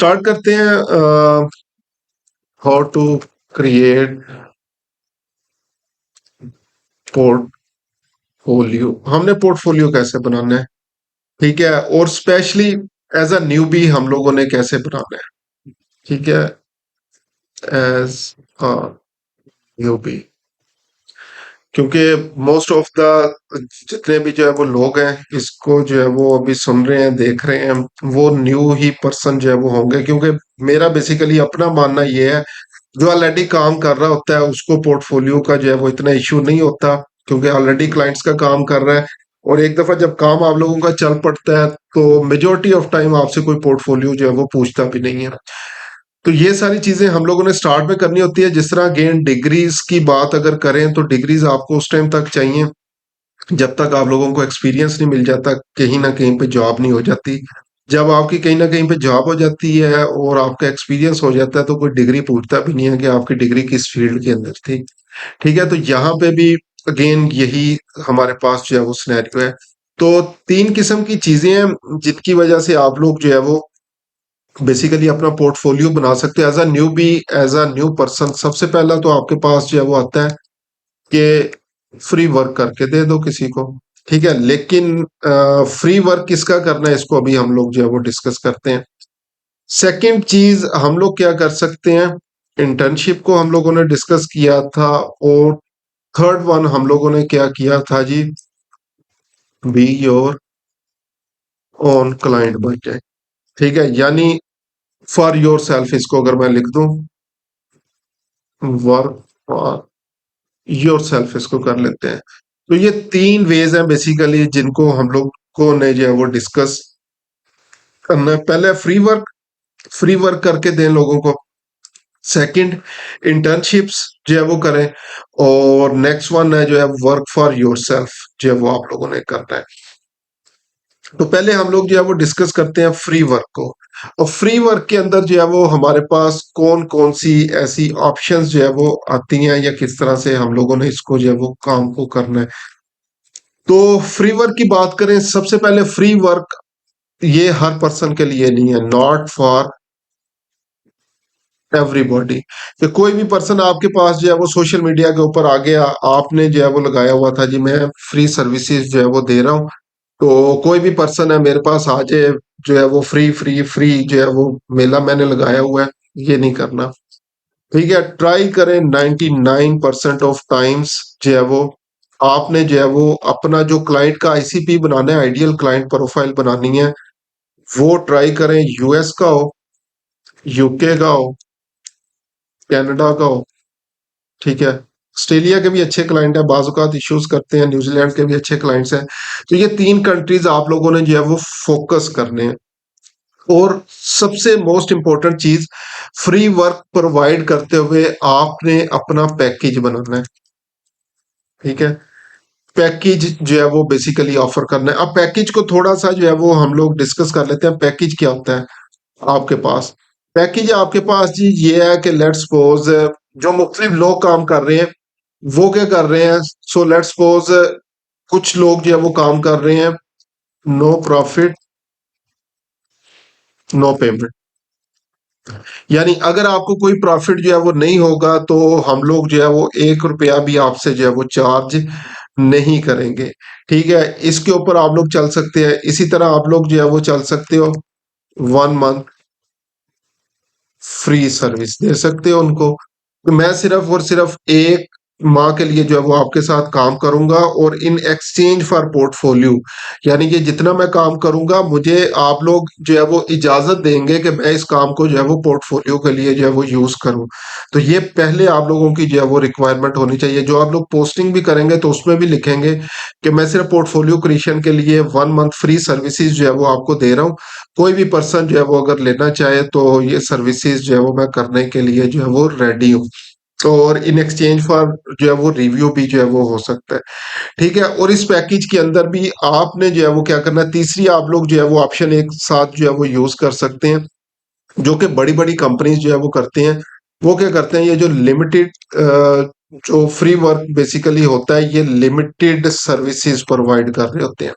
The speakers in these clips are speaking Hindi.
स्टार्ट करते हैं। How to create portfolio. हमने पोर्टफोलियो कैसे बनाना है, ठीक है, और स्पेशली एज अ न्यूबी हम लोगों ने कैसे बनाना है, ठीक है, एज अ न्यूबी। क्योंकि मोस्ट ऑफ द जितने भी जो है वो लोग हैं इसको जो है वो अभी सुन रहे हैं, देख रहे हैं, वो न्यू ही पर्सन जो है वो होंगे। क्योंकि मेरा बेसिकली अपना मानना ये है, जो ऑलरेडी काम कर रहा होता है उसको पोर्टफोलियो का जो है वो इतना इश्यू नहीं होता, क्योंकि ऑलरेडी क्लाइंट्स का काम कर रहा है। और एक दफा जब काम आप लोगों का चल पड़ता है तो मेजोरिटी ऑफ टाइम आपसे कोई पोर्टफोलियो जो है वो पूछता भी नहीं है। तो ये सारी चीजें हम लोगों ने स्टार्ट में करनी होती है। जिस तरह अगेन डिग्रीज की बात अगर करें तो डिग्रीज आपको उस टाइम तक चाहिए जब तक आप लोगों को एक्सपीरियंस नहीं मिल जाता, कहीं ना कहीं पे जॉब नहीं हो जाती। जब आपकी कहीं ना कहीं पे जॉब हो जाती है और आपका एक्सपीरियंस हो जाता है तो कोई डिग्री पूछता भी नहीं है कि आपकी डिग्री किस फील्ड के अंदर थी। ठीक है, तो यहाँ पे भी अगेन यही हमारे पास जो है वो सिनेरियो है। तो तीन किस्म की चीजें हैं जिनकी वजह से आप लोग जो है वो बेसिकली अपना पोर्टफोलियो बना सकते हैं as a newbie, as a new person. सबसे पहला तो आपके पास जो है वो आता है कि फ्री वर्क करके दे दो किसी को, ठीक है। लेकिन फ्री वर्क किसका करना है इसको अभी हम लोग जो है वो डिस्कस करते हैं। सेकंड चीज हम लोग क्या कर सकते हैं, इंटर्नशिप को हम लोगों ने डिस्कस किया था। और थर्ड वन हम लोगों ने क्या किया था जी, बी योर ओन क्लाइंट बन जाए, ठीक है, यानी फॉर योर सेल्फ। इसको अगर मैं लिख दूं, वर्क फॉर योर सेल्फ इसको कर लेते हैं। तो ये तीन वेज हैं बेसिकली जिनको हम लोग को ने जो है वो डिस्कस करना है। पहले फ्री वर्क करके दें लोगों को। सेकंड, इंटर्नशिप्स जो है वो करें। और नेक्स्ट वन है जो है वर्क फॉर योर सेल्फ, जो है वो आप लोगों ने करना है। तो पहले हम लोग जो है वो डिस्कस करते हैं फ्री वर्क को। और फ्री वर्क के अंदर जो है वो हमारे पास कौन कौन सी ऐसी ऑप्शंस जो है वो आती हैं, या किस तरह से हम लोगों ने इसको जो है वो काम को करना है। तो फ्री वर्क की बात करें, सबसे पहले फ्री वर्क ये हर पर्सन के लिए नहीं है, नॉट फॉर एवरीबॉडी। कि कोई भी पर्सन आपके पास जो है वो सोशल मीडिया के ऊपर आ गया, आपने जो है वो लगाया हुआ था जी मैं फ्री सर्विसेज जो है वो दे रहा हूँ, तो कोई भी पर्सन है मेरे पास आ जाए, जो है वो फ्री फ्री फ्री जो है वो मेला मैंने लगाया हुआ है, ये नहीं करना। ठीक है, ट्राई करें 99% ऑफ टाइम्स जो है वो आपने जो है वो अपना जो क्लाइंट का आईसीपी बनाना है, आइडियल क्लाइंट प्रोफाइल बनानी है, वो ट्राई करें यूएस का हो, यूके का हो, कनाडा का हो, ठीक है। ऑस्ट्रेलिया के भी अच्छे क्लाइंट है, बाजुकात इश्यूज करते हैं, न्यूजीलैंड के भी अच्छे क्लाइंट्स हैं। तो ये तीन कंट्रीज आप लोगों ने जो है वो फोकस करने हैं। और सबसे मोस्ट इंपॉर्टेंट चीज, फ्री वर्क प्रोवाइड करते हुए आपने अपना पैकेज बनाना है, ठीक है। पैकेज जो है वो बेसिकली ऑफर करना है। अब पैकेज को थोड़ा सा जो है वो हम लोग डिस्कस कर लेते हैं। पैकेज क्या होता है आपके पास? पैकेज आपके पास जी ये है कि लेट्स सपोज जो मुख्तलिफ लोग काम कर रहे हैं वो क्या कर रहे हैं। सो लेट्स सपोज कुछ लोग जो है वो काम कर रहे हैं नो प्रॉफिट नो पेमेंट, यानी अगर आपको कोई प्रॉफिट जो है वो नहीं होगा तो हम लोग जो है वो 1 रुपया भी आपसे जो है वो चार्ज नहीं करेंगे, ठीक है। इसके ऊपर आप लोग चल सकते हैं। इसी तरह आप लोग जो है वो चल सकते हो 1 मंथ फ्री सर्विस दे सकते हो उनको। तो मैं सिर्फ और सिर्फ 1 माह के लिए जो है वो आपके साथ काम करूंगा, और इन एक्सचेंज फॉर पोर्टफोलियो, यानी कि जितना मैं काम करूंगा मुझे आप लोग जो है वो इजाजत देंगे कि मैं इस काम को जो है वो पोर्टफोलियो के लिए जो है वो यूज करूं। तो ये पहले आप लोगों की जो है वो रिक्वायरमेंट होनी चाहिए। जो आप लोग पोस्टिंग भी करेंगे तो उसमें भी लिखेंगे कि मैं सिर्फ पोर्टफोलियो क्रिएशन के लिए 1 मंथ फ्री सर्विसेज जो है वो आपको दे रहा हूँ। कोई भी पर्सन जो है वो अगर लेना चाहे तो ये सर्विसेज जो है वो मैं करने के लिए जो है वो रेडी हूँ। और इन एक्सचेंज फॉर जो है वो रिव्यू भी जो है वो हो सकता है, ठीक है। और इस पैकेज के अंदर भी आपने जो है वो क्या करना है, तीसरी आप लोग जो है वो ऑप्शन एक साथ जो है वो यूज कर सकते हैं, जो कि बड़ी बड़ी कंपनीज जो है वो करते हैं। वो क्या करते हैं, ये जो लिमिटेड जो फ्री वर्क बेसिकली होता है, ये लिमिटेड सर्विसेज प्रोवाइड कर रहे होते हैं।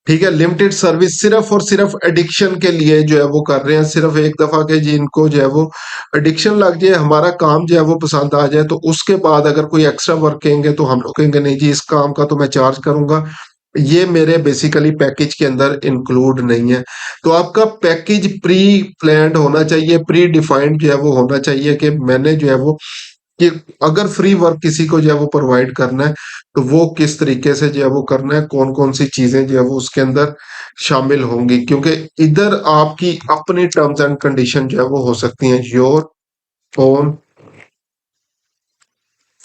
ठीक है, लिमिटेड सर्विस सिर्फ और सिर्फ एडिक्शन के लिए जो है वो कर रहे हैं, सिर्फ एक दफा के जिनको जो है वो एडिक्शन लग जाए, हमारा काम जो है वो पसंद आ जाए, तो उसके बाद अगर कोई एक्स्ट्रा वर्क कहेंगे तो हम लोग कहेंगे नहीं जी, इस काम का तो मैं चार्ज करूंगा, ये मेरे बेसिकली पैकेज के अंदर इंक्लूड नहीं है। तो आपका पैकेज प्री प्लान्ड होना चाहिए, प्री डिफाइंड जो है वो होना चाहिए कि मैंने जो है वो कि अगर फ्री वर्क किसी को जो है वो प्रोवाइड करना है तो वो किस तरीके से जो है वो करना है, कौन कौन सी चीजें जो है वो उसके अंदर शामिल होंगी, क्योंकि इधर आपकी अपनी टर्म्स एंड कंडीशन जो है वो हो सकती हैं, your own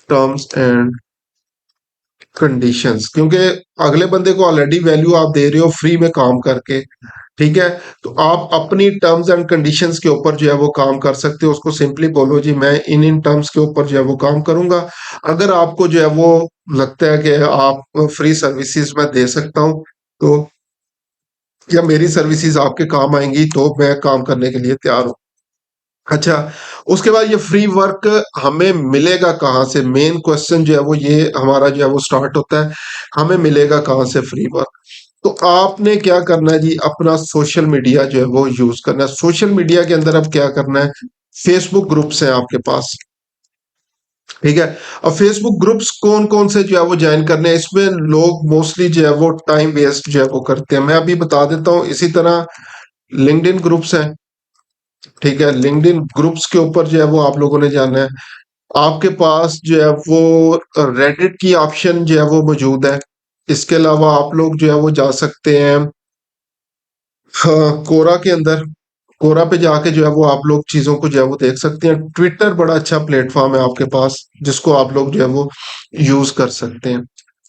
terms and conditions, क्योंकि अगले बंदे को ऑलरेडी वैल्यू आप दे रहे हो फ्री में काम करके, ठीक है, तो आप अपनी टर्म्स एंड कंडीशंस के ऊपर जो है वो काम कर सकते हो, उसको सिंपली बोलो जी मैं इन इन टर्म्स के ऊपर जो है वो काम करूंगा। अगर आपको जो है वो लगता है कि आप फ्री सर्विसेज मैं दे सकता हूँ, तो या मेरी सर्विसेज आपके काम आएंगी, तो मैं काम करने के लिए तैयार हूँ। अच्छा, उसके बाद ये फ्री वर्क हमें मिलेगा कहाँ से, मेन क्वेश्चन जो है वो ये हमारा जो है वो स्टार्ट होता है, हमें मिलेगा कहाँ से फ्री वर्क। तो आपने क्या करना है जी, अपना सोशल मीडिया जो है वो यूज करना है। सोशल मीडिया के अंदर अब क्या करना है, फेसबुक ग्रुप्स हैं आपके पास, ठीक है। अब फेसबुक ग्रुप्स कौन कौन से जो है वो ज्वाइन करने हैं, इसमें लोग मोस्टली जो है वो टाइम वेस्ट जो है वो करते हैं, मैं अभी बता देता हूँ। इसी तरह लिंक्डइन ग्रुप्स हैं, ठीक है, लिंक्डइन ग्रुप्स के ऊपर जो है वो आप लोगों ने जाना है। आपके पास जो है वो रेडिट की ऑप्शन जो है वो मौजूद है। इसके अलावा आप लोग जो है वो जा सकते हैं, हाँ, कोरा के अंदर, कोरा पे जाके जो है वो आप लोग चीजों को जो है वो देख सकते हैं। ट्विटर बड़ा अच्छा प्लेटफॉर्म है आपके पास, जिसको आप लोग जो है वो यूज कर सकते हैं,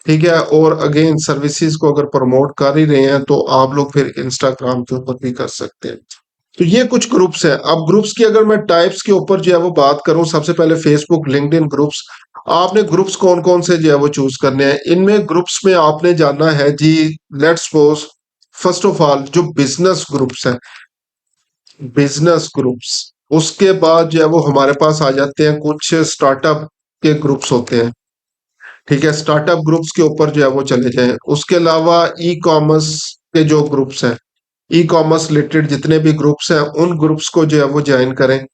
ठीक है। और अगेन सर्विसेज को अगर प्रमोट कर ही रहे हैं तो आप लोग फिर इंस्टाग्राम के ऊपर भी कर सकते हैं। तो ये कुछ ग्रुप्स हैं। अब ग्रुप्स की अगर मैं टाइप्स के ऊपर जो है वो बात करूं, सबसे पहले फेसबुक, लिंक्डइन ग्रुप्स। आपने ग्रुप्स कौन कौन से जो है वो चूज करने हैं, इनमें ग्रुप्स में आपने जाना है जी, let's suppose first of all जो बिजनेस ग्रुप्स हैं, बिजनेस ग्रुप्स, उसके बाद जो है वो हमारे पास आ जाते हैं कुछ स्टार्टअप के ग्रुप्स होते हैं, ठीक है, स्टार्टअप ग्रुप्स के ऊपर जो है वो चले जाएं। उसके अलावा ई कॉमर्स के जो ग्रुप्स हैं, ई कॉमर्स रिलेटेड जितने भी ग्रुप्स हैं उन ग्रुप्स को जो है वो ज्वाइन करें।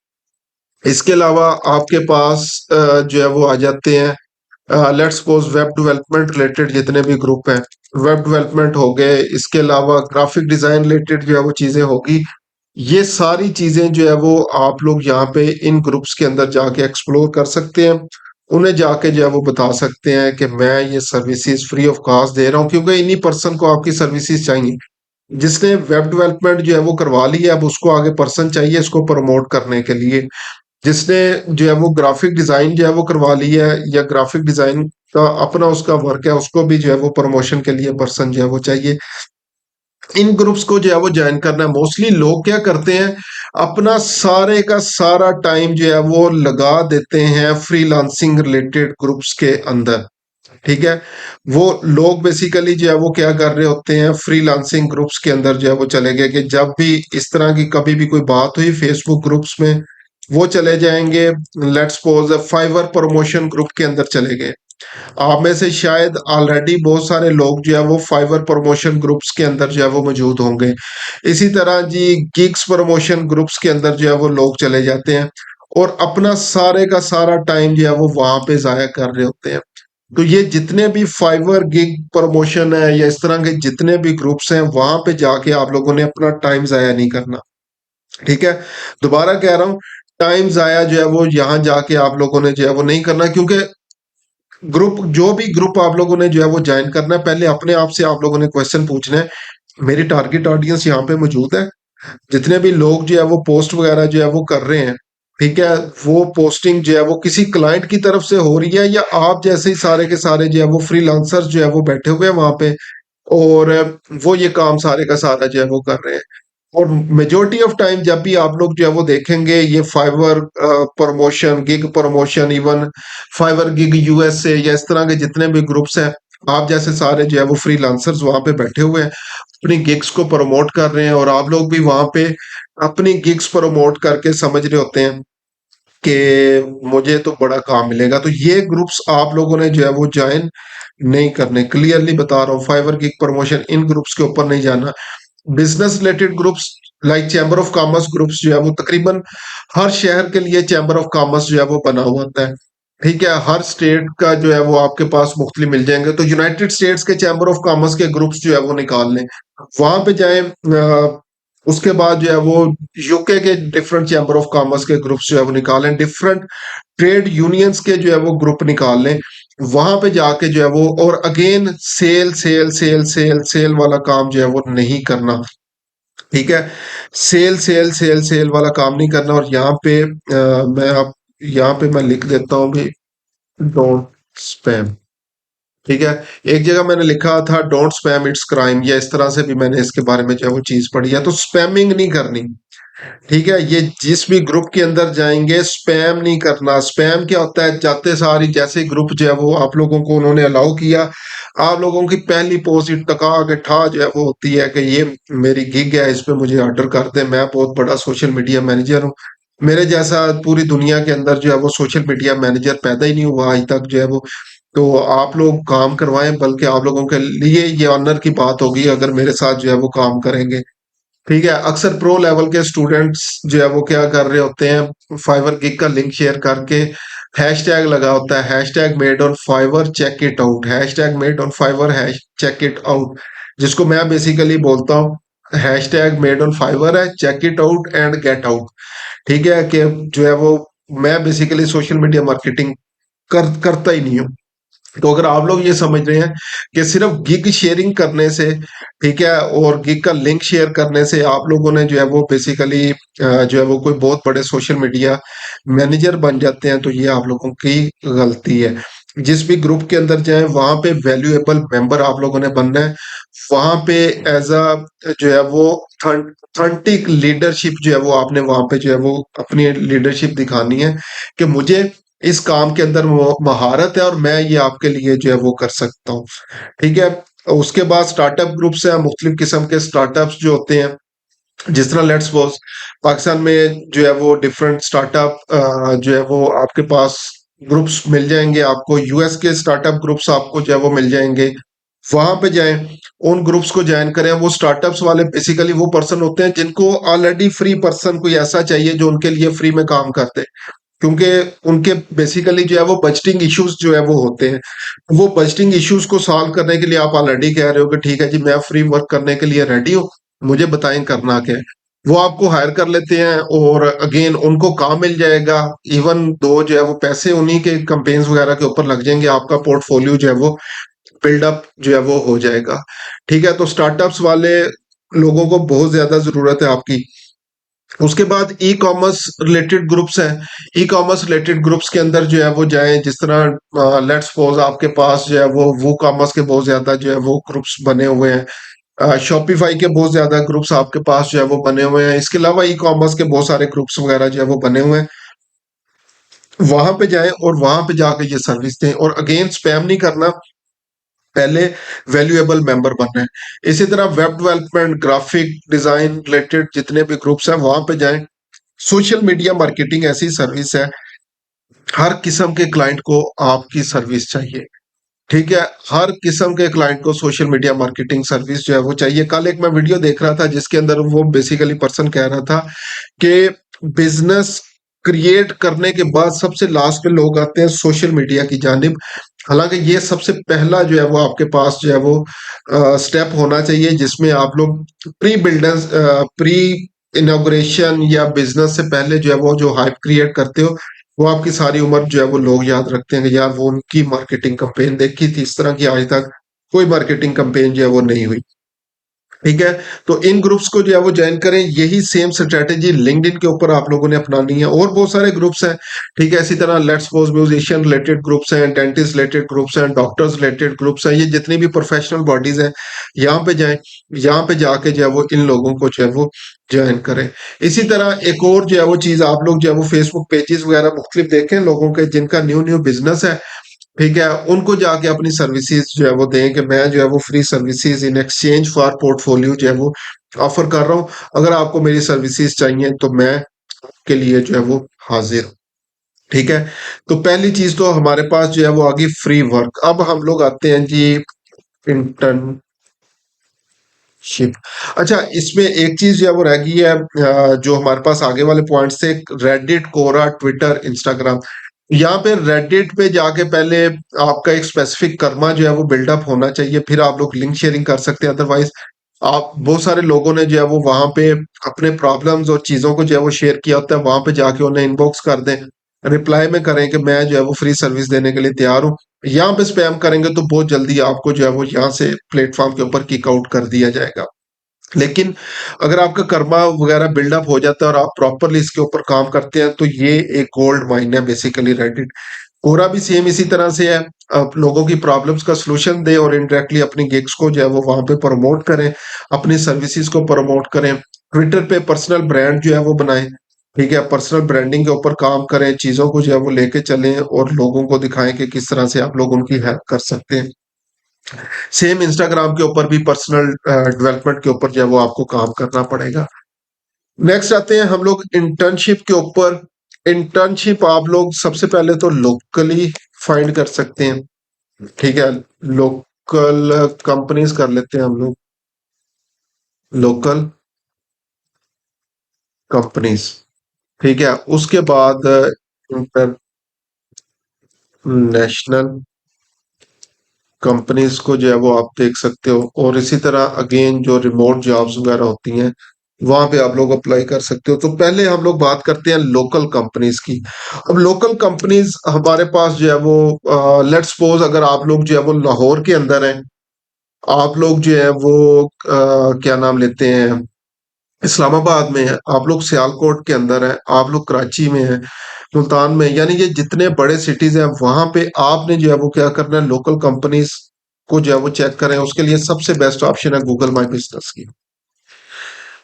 इसके अलावा आपके पास जो है वो आ जाते हैं, let's suppose web development related जितने भी ग्रुप हैं, वेब डेवलपमेंट हो गए। इसके अलावा ग्राफिक डिजाइन रिलेटेड जो है वो चीजें होगी। ये सारी चीजें जो है वो आप लोग यहाँ पे इन ग्रुप्स के अंदर जाके एक्सप्लोर कर सकते हैं। उन्हें जाके जो है वो बता सकते हैं कि मैं ये सर्विसेज फ्री ऑफ कॉस्ट दे रहा हूँ, क्योंकि इन्हीं पर्सन को आपकी सर्विसेज चाहिए। जिसने वेब डेवलपमेंट जो है वो करवा ली है, अब उसको आगे पर्सन चाहिए इसको प्रमोट करने के लिए। जिसने जो है वो ग्राफिक डिजाइन जो है वो करवा ली है, या ग्राफिक डिजाइन का अपना उसका वर्क है, उसको भी जो है वो प्रमोशन के लिए पर्सन जो है वो चाहिए। इन ग्रुप्स को जो है वो ज्वाइन करना है। मोस्टली लोग क्या करते हैं, अपना सारे का सारा टाइम जो है वो लगा देते हैं फ्रीलांसिंग रिलेटेड ग्रुप्स के अंदर, ठीक है। वो लोग बेसिकली जो है वो क्या कर रहे होते हैं, फ्रीलांसिंग ग्रुप्स के अंदर जो है वो चले गए कि जब भी इस तरह की कभी भी कोई बात हुई फेसबुक ग्रुप्स में, वो चले जाएंगे। Let's suppose Fiverr promotion group के अंदर चले गए। आप में से शायद ऑलरेडी बहुत सारे लोग जो है वो फाइवर प्रमोशन ग्रुप्स के अंदर जो है वो मौजूद होंगे। इसी तरह जी गिग्स प्रमोशन ग्रुप्स के अंदर जो है वो लोग चले जाते हैं और अपना सारे का सारा टाइम जो है वो वहां पे जाया कर रहे होते हैं। तो ये जितने भी फाइवर गिग प्रमोशन है या इस तरह के जितने भी ग्रुप्स हैं, वहां पे जाके आप लोगों ने अपना टाइम जाया नहीं करना, ठीक है। दोबारा कह रहा हूँ, टाइम जाया जो है वो यहाँ जाके आप लोगों ने जो है वो नहीं करना, क्योंकि ग्रुप जो भी ग्रुप आप लोगों ने जो है वो ज्वाइन करना है, पहले अपने आप से आप लोगों ने क्वेश्चन पूछना है, मेरी टारगेट ऑडियंस यहाँ पे मौजूद है, जितने भी लोग जो है वो पोस्ट वगैरह जो है वो कर रहे हैं, ठीक है, वो पोस्टिंग जो है वो किसी क्लाइंट की तरफ से हो रही है, या आप जैसे ही सारे के सारे जो है वो फ्रीलांसर्स जो है वो बैठे हुए हैं वहां पे, और वो ये काम सारे का सारा जो है वो कर रहे हैं। और मेजोरिटी ऑफ टाइम जब भी आप लोग जो है वो देखेंगे ये Fiverr promotion, gig promotion, even Fiverr gig USA या इस तरह के जितने भी ग्रुप्स हैं, आप जैसे सारे जो है वो फ्रीलांसर्स वहां पे बैठे हुए हैं, अपनी गिग्स को प्रमोट कर रहे हैं, और आप लोग भी वहां पे अपनी गिग्स प्रमोट करके समझ रहे होते हैं कि मुझे तो बड़ा काम मिलेगा। तो ये ग्रुप्स आप लोगों ने जो है वो ज्वाइन नहीं करने, क्लियरली बता रहा हूँ। Fiverr gig promotion in groups के ऊपर नहीं जाना। Business related groups like chamber of commerce groups जो है वो तकरीबन हर शहर के लिए चैम्बर ऑफ कॉमर्स जो है वो बना हुआ होता है। ठीक है, हर स्टेट का जो है वो आपके पास मुख्तलिफ मिल जाएंगे। तो यूनाइटेड स्टेट्स के चैम्बर ऑफ कॉमर्स के ग्रुप्स जो है वो निकाल लें, वहां पे जाएं। उसके बाद जो है वो यूके के डिफरेंट चैम्बर ऑफ कॉमर्स के ग्रुप्स जो है वो निकालें, डिफरेंट ट्रेड यूनियंस के जो है वो ग्रुप निकाल लें। वहां पे जाके जो है वो, और again sale sale sale sale sale वाला काम जो है वो नहीं करना। ठीक है, सेल सेल सेल सेल वाला काम नहीं करना। और यहाँ पे मैं आप यहाँ पे मैं लिख देता हूँ भी, डोंट स्पैम। ठीक है, एक जगह मैंने लिखा था डोंट स्पैम इट्स क्राइम, या इस तरह से भी मैंने इसके बारे में जो है वो चीज पढ़ी है। तो स्पैमिंग नहीं करनी। ठीक है, ये जिस भी ग्रुप के अंदर जाएंगे स्पैम नहीं करना। स्पैम क्या होता है, जाते सारी जैसे ग्रुप जो है वो आप लोगों को उन्होंने अलाउ किया, आप लोगों की पहली पोस्ट टका के ठा जो है वो होती है कि ये मेरी गिग है, इस पे मुझे ऑर्डर कर दे, मैं बहुत बड़ा सोशल मीडिया मैनेजर हूँ। मेरे जैसा पूरी दुनिया के अंदर जो है वो सोशल मीडिया मैनेजर पैदा ही नहीं हुआ आज तक जो है वो। तो आप लोग काम करवाएं, बल्कि आप लोगों के लिए ये ऑनर की बात होगी अगर मेरे साथ जो है वो काम करेंगे। ठीक है, अक्सर प्रो लेवल के स्टूडेंट्स जो है वो क्या कर रहे होते हैं, फाइवर गिग का लिंक शेयर करके हैशटैग लगा होता है, hashtag made on Fiverr check it out, hashtag made on Fiverr hash check it out, जिसको मैं बेसिकली बोलता हूँ हैशटैग मेड ऑन फाइवर है, check it out and get out. ठीक है, कि जो है वो मैं बेसिकली सोशल मीडिया मार्केटिंग करता ही नहीं हूँ। तो अगर आप लोग ये समझ रहे हैं कि सिर्फ गिग शेयरिंग करने से, ठीक है, और गिग का लिंक शेयर करने से आप लोगों ने जो है वो बेसिकली जो है वो कोई बहुत बड़े सोशल मीडिया मैनेजर बन जाते हैं, तो ये आप लोगों की गलती है। जिस भी ग्रुप के अंदर जाए वहां पे वैल्यूएबल मेंबर आप लोगों ने बनना है। वहां पे एज अ जो है वो ऑथेंटिक लीडरशिप जो है वो आपने वहां पे जो है वो अपनी लीडरशिप दिखानी है कि मुझे इस काम के अंदर वो महारत है और मैं ये आपके लिए जो है वो कर सकता हूँ। ठीक है, उसके बाद स्टार्टअप ग्रुप्स हैं, मुख्तलिफ किस्म के स्टार्टअप्स जो होते हैं। जिस तरह लेट्स सपोज पाकिस्तान में जो है वो डिफरेंट स्टार्टअप जो है वो आपके पास ग्रुप्स मिल जाएंगे, आपको यूएस के स्टार्टअप ग्रुप्स आपको जो है वो मिल जाएंगे। वहां पे जाएं, उन ग्रुप्स को ज्वाइन करें। वो स्टार्टअप्स वाले बेसिकली वो पर्सन होते हैं जिनको ऑलरेडी फ्री पर्सन कोई ऐसा चाहिए जो उनके लिए फ्री में काम करते हैं, क्योंकि उनके बेसिकली जो है वो बजटिंग इश्यूज जो है वो होते हैं। वो बजटिंग इश्यूज को सॉल्व करने के लिए आप ऑलरेडी कह रहे हो कि ठीक है जी मैं फ्री वर्क करने के लिए रेडी हूँ, मुझे बताएं करना क्या है। वो आपको हायर कर लेते हैं और अगेन उनको काम मिल जाएगा। इवन दो जो है वो पैसे उन्हीं के कंपेन्स वगैरह के ऊपर लग जाएंगे, आपका पोर्टफोलियो जो है वो बिल्डअप जो है वो हो जाएगा। ठीक है, तो स्टार्टअप्स वाले लोगों को बहुत ज्यादा जरूरत है आपकी। उसके बाद ई कॉमर्स रिलेटेड ग्रुप्स हैं। ई कॉमर्स रिलेटेड ग्रुप्स के अंदर जो है वो जाएं, जिस तरह लेट्स सपोज आपके पास जो है वो कॉमर्स के बहुत ज्यादा जो है वो ग्रुप्स बने हुए हैं। शॉपिफाई के बहुत ज्यादा ग्रुप्स आपके पास जो है वो बने हुए हैं। इसके अलावा ई कॉमर्स के बहुत सारे ग्रुप्स वगैरह जो है वो बने हुए हैं। वहां पे जाएं और वहां पे जाके ये सर्विस दें, और अगेन स्पैम नहीं करना, पहले वैल्यूएबल मेंबर बनना है। इसी तरह web development, graphic design related जितने भी ग्रुप्स हैं वहां पे जाएं। सोशल मीडिया मार्केटिंग ऐसी सर्विस है, हर किस्म के क्लाइंट को आपकी सर्विस चाहिए। ठीक है, हर किस्म के क्लाइंट को सोशल मीडिया मार्केटिंग सर्विस जो है वो चाहिए। कल एक मैं वीडियो देख रहा था जिसके अंदर वो बेसिकली पर्सन कह रहा था कि बिजनेस क्रिएट करने के बाद सबसे लास्ट पे लोग आते हैं सोशल मीडिया की जानिब। हालांकि ये सबसे पहला जो है वो आपके पास जो है वो स्टेप होना चाहिए, जिसमें आप लोग प्री बिल्डर्स प्री इनॉग्रेशन या बिजनेस से पहले जो है वो जो हाइप क्रिएट करते हो, वो आपकी सारी उम्र जो है वो लोग याद रखते हैं कि यार वो उनकी मार्केटिंग कैंपेन देखी थी। इस तरह की आज तक कोई मार्केटिंग कैंपेन जो है वो नहीं हुई। ठीक है, तो इन ग्रुप्स को जो है वो ज्वाइन करें। यही सेम स्ट्रेटेजी लिंक्डइन के ऊपर आप लोगों ने अपनानी है, और बहुत सारे ग्रुप्स हैं। ठीक है, इसी तरह let's suppose musician related groups हैं, डेंटिस्ट रिलेटेड ग्रुप्स हैं, डॉक्टर्स रिलेटेड ग्रुप्स हैं, ये जितनी भी प्रोफेशनल बॉडीज हैं यहाँ पे जाएं। यहाँ पे जाके जो है वो इन लोगों को जो है वो ज्वाइन करें। इसी तरह एक और जो है वो चीज, आप लोग जो है वो फेसबुक पेजेस वगैरह मुख्तलिफ देखें लोगों के जिनका न्यू न्यू बिजनेस है। ठीक है, उनको जाके अपनी सर्विसेज जो है वो दें कि मैं जो है वो free services in exchange for portfolio जो है वो ऑफर कर रहा हूँ। अगर आपको मेरी सर्विसेज चाहिए तो मैं के लिए जो है वो हाजिर हूँ। ठीक है। तो पहली चीज तो हमारे पास जो है वो आ गई फ्री वर्क। अब हम लोग आते हैं जी इंटर्नशिप। अच्छा, इसमें एक चीज जो है वो रह गई है, जो हमारे पास आगे वाले पॉइंट्स थे, रेडिट, कोरा, ट्विटर, इंस्टाग्राम। यहाँ पे रेडिट पे जाके पहले आपका एक स्पेसिफिक कर्मा जो है वो बिल्डअप होना चाहिए, फिर आप लोग लिंक शेयरिंग कर सकते हैं। अदरवाइज आप, बहुत सारे लोगों ने जो है वो वहां पे अपने प्रॉब्लम्स और चीजों को जो है वो शेयर किया होता है, वहां पे जाके उन्हें इनबॉक्स कर दें, रिप्लाई में करें कि मैं जो है वो फ्री सर्विस देने के लिए तैयार हूँ। यहाँ पे स्पैम करेंगे तो बहुत जल्दी आपको जो है वो यहाँ से प्लेटफॉर्म के ऊपर किक आउट कर दिया जाएगा। लेकिन अगर आपका कर्मा वगैरह बिल्डअप हो जाता है और आप प्रॉपरली इसके ऊपर काम करते हैं, तो ये एक गोल्ड माइन है बेसिकली रेडिट। कोरा भी सेम इसी तरह से है। आप लोगों की प्रॉब्लम्स का सलूशन दें और इनडायरेक्टली अपनी गिग्स को जो है वो वहां पे प्रमोट करें, अपनी सर्विसेज को प्रमोट करें। ट्विटर पे पर्सनल ब्रांड जो है वो बनाएं। ठीक है, पर्सनल ब्रांडिंग के ऊपर काम करें, चीजों को जो है वो लेके चलें और लोगों को दिखाएं कि किस तरह से आप लोग उनकी हेल्प कर सकते हैं। सेम इंस्टाग्राम के ऊपर भी पर्सनल डेवलपमेंट के ऊपर जो है वो आपको काम करना पड़ेगा। नेक्स्ट आते हैं हम लोग इंटर्नशिप के ऊपर। इंटर्नशिप आप लोग सबसे पहले तो लोकली फाइंड कर सकते हैं। ठीक है, लोकल कंपनीज कर लेते हैं हम लोग, लोकल कंपनीज। ठीक है, उसके बाद इंटरनेशनल कंपनीज को जो है वो आप देख सकते हो, और इसी तरह अगेन जो रिमोट जॉब्स वगैरह होती हैं वहां पे आप लोग अप्लाई कर सकते हो। तो पहले हम लोग बात करते हैं लोकल कंपनीज की। अब लोकल कंपनीज हमारे पास जो है वो, लेट्स सपोज अगर आप लोग जो है वो लाहौर के अंदर हैं, आप लोग जो है वो क्या नाम लेते हैं, इस्लामाबाद में है, आप लोग सियालकोट के अंदर है, आप लोग कराची में है, मुल्तान में, यानी ये जितने बड़े सिटीज हैं वहां पे आपने जो है वो क्या करना है, लोकल कंपनीज को जो है वो चेक करें। उसके लिए सबसे बेस्ट ऑप्शन है गूगल माई बिजनेस की।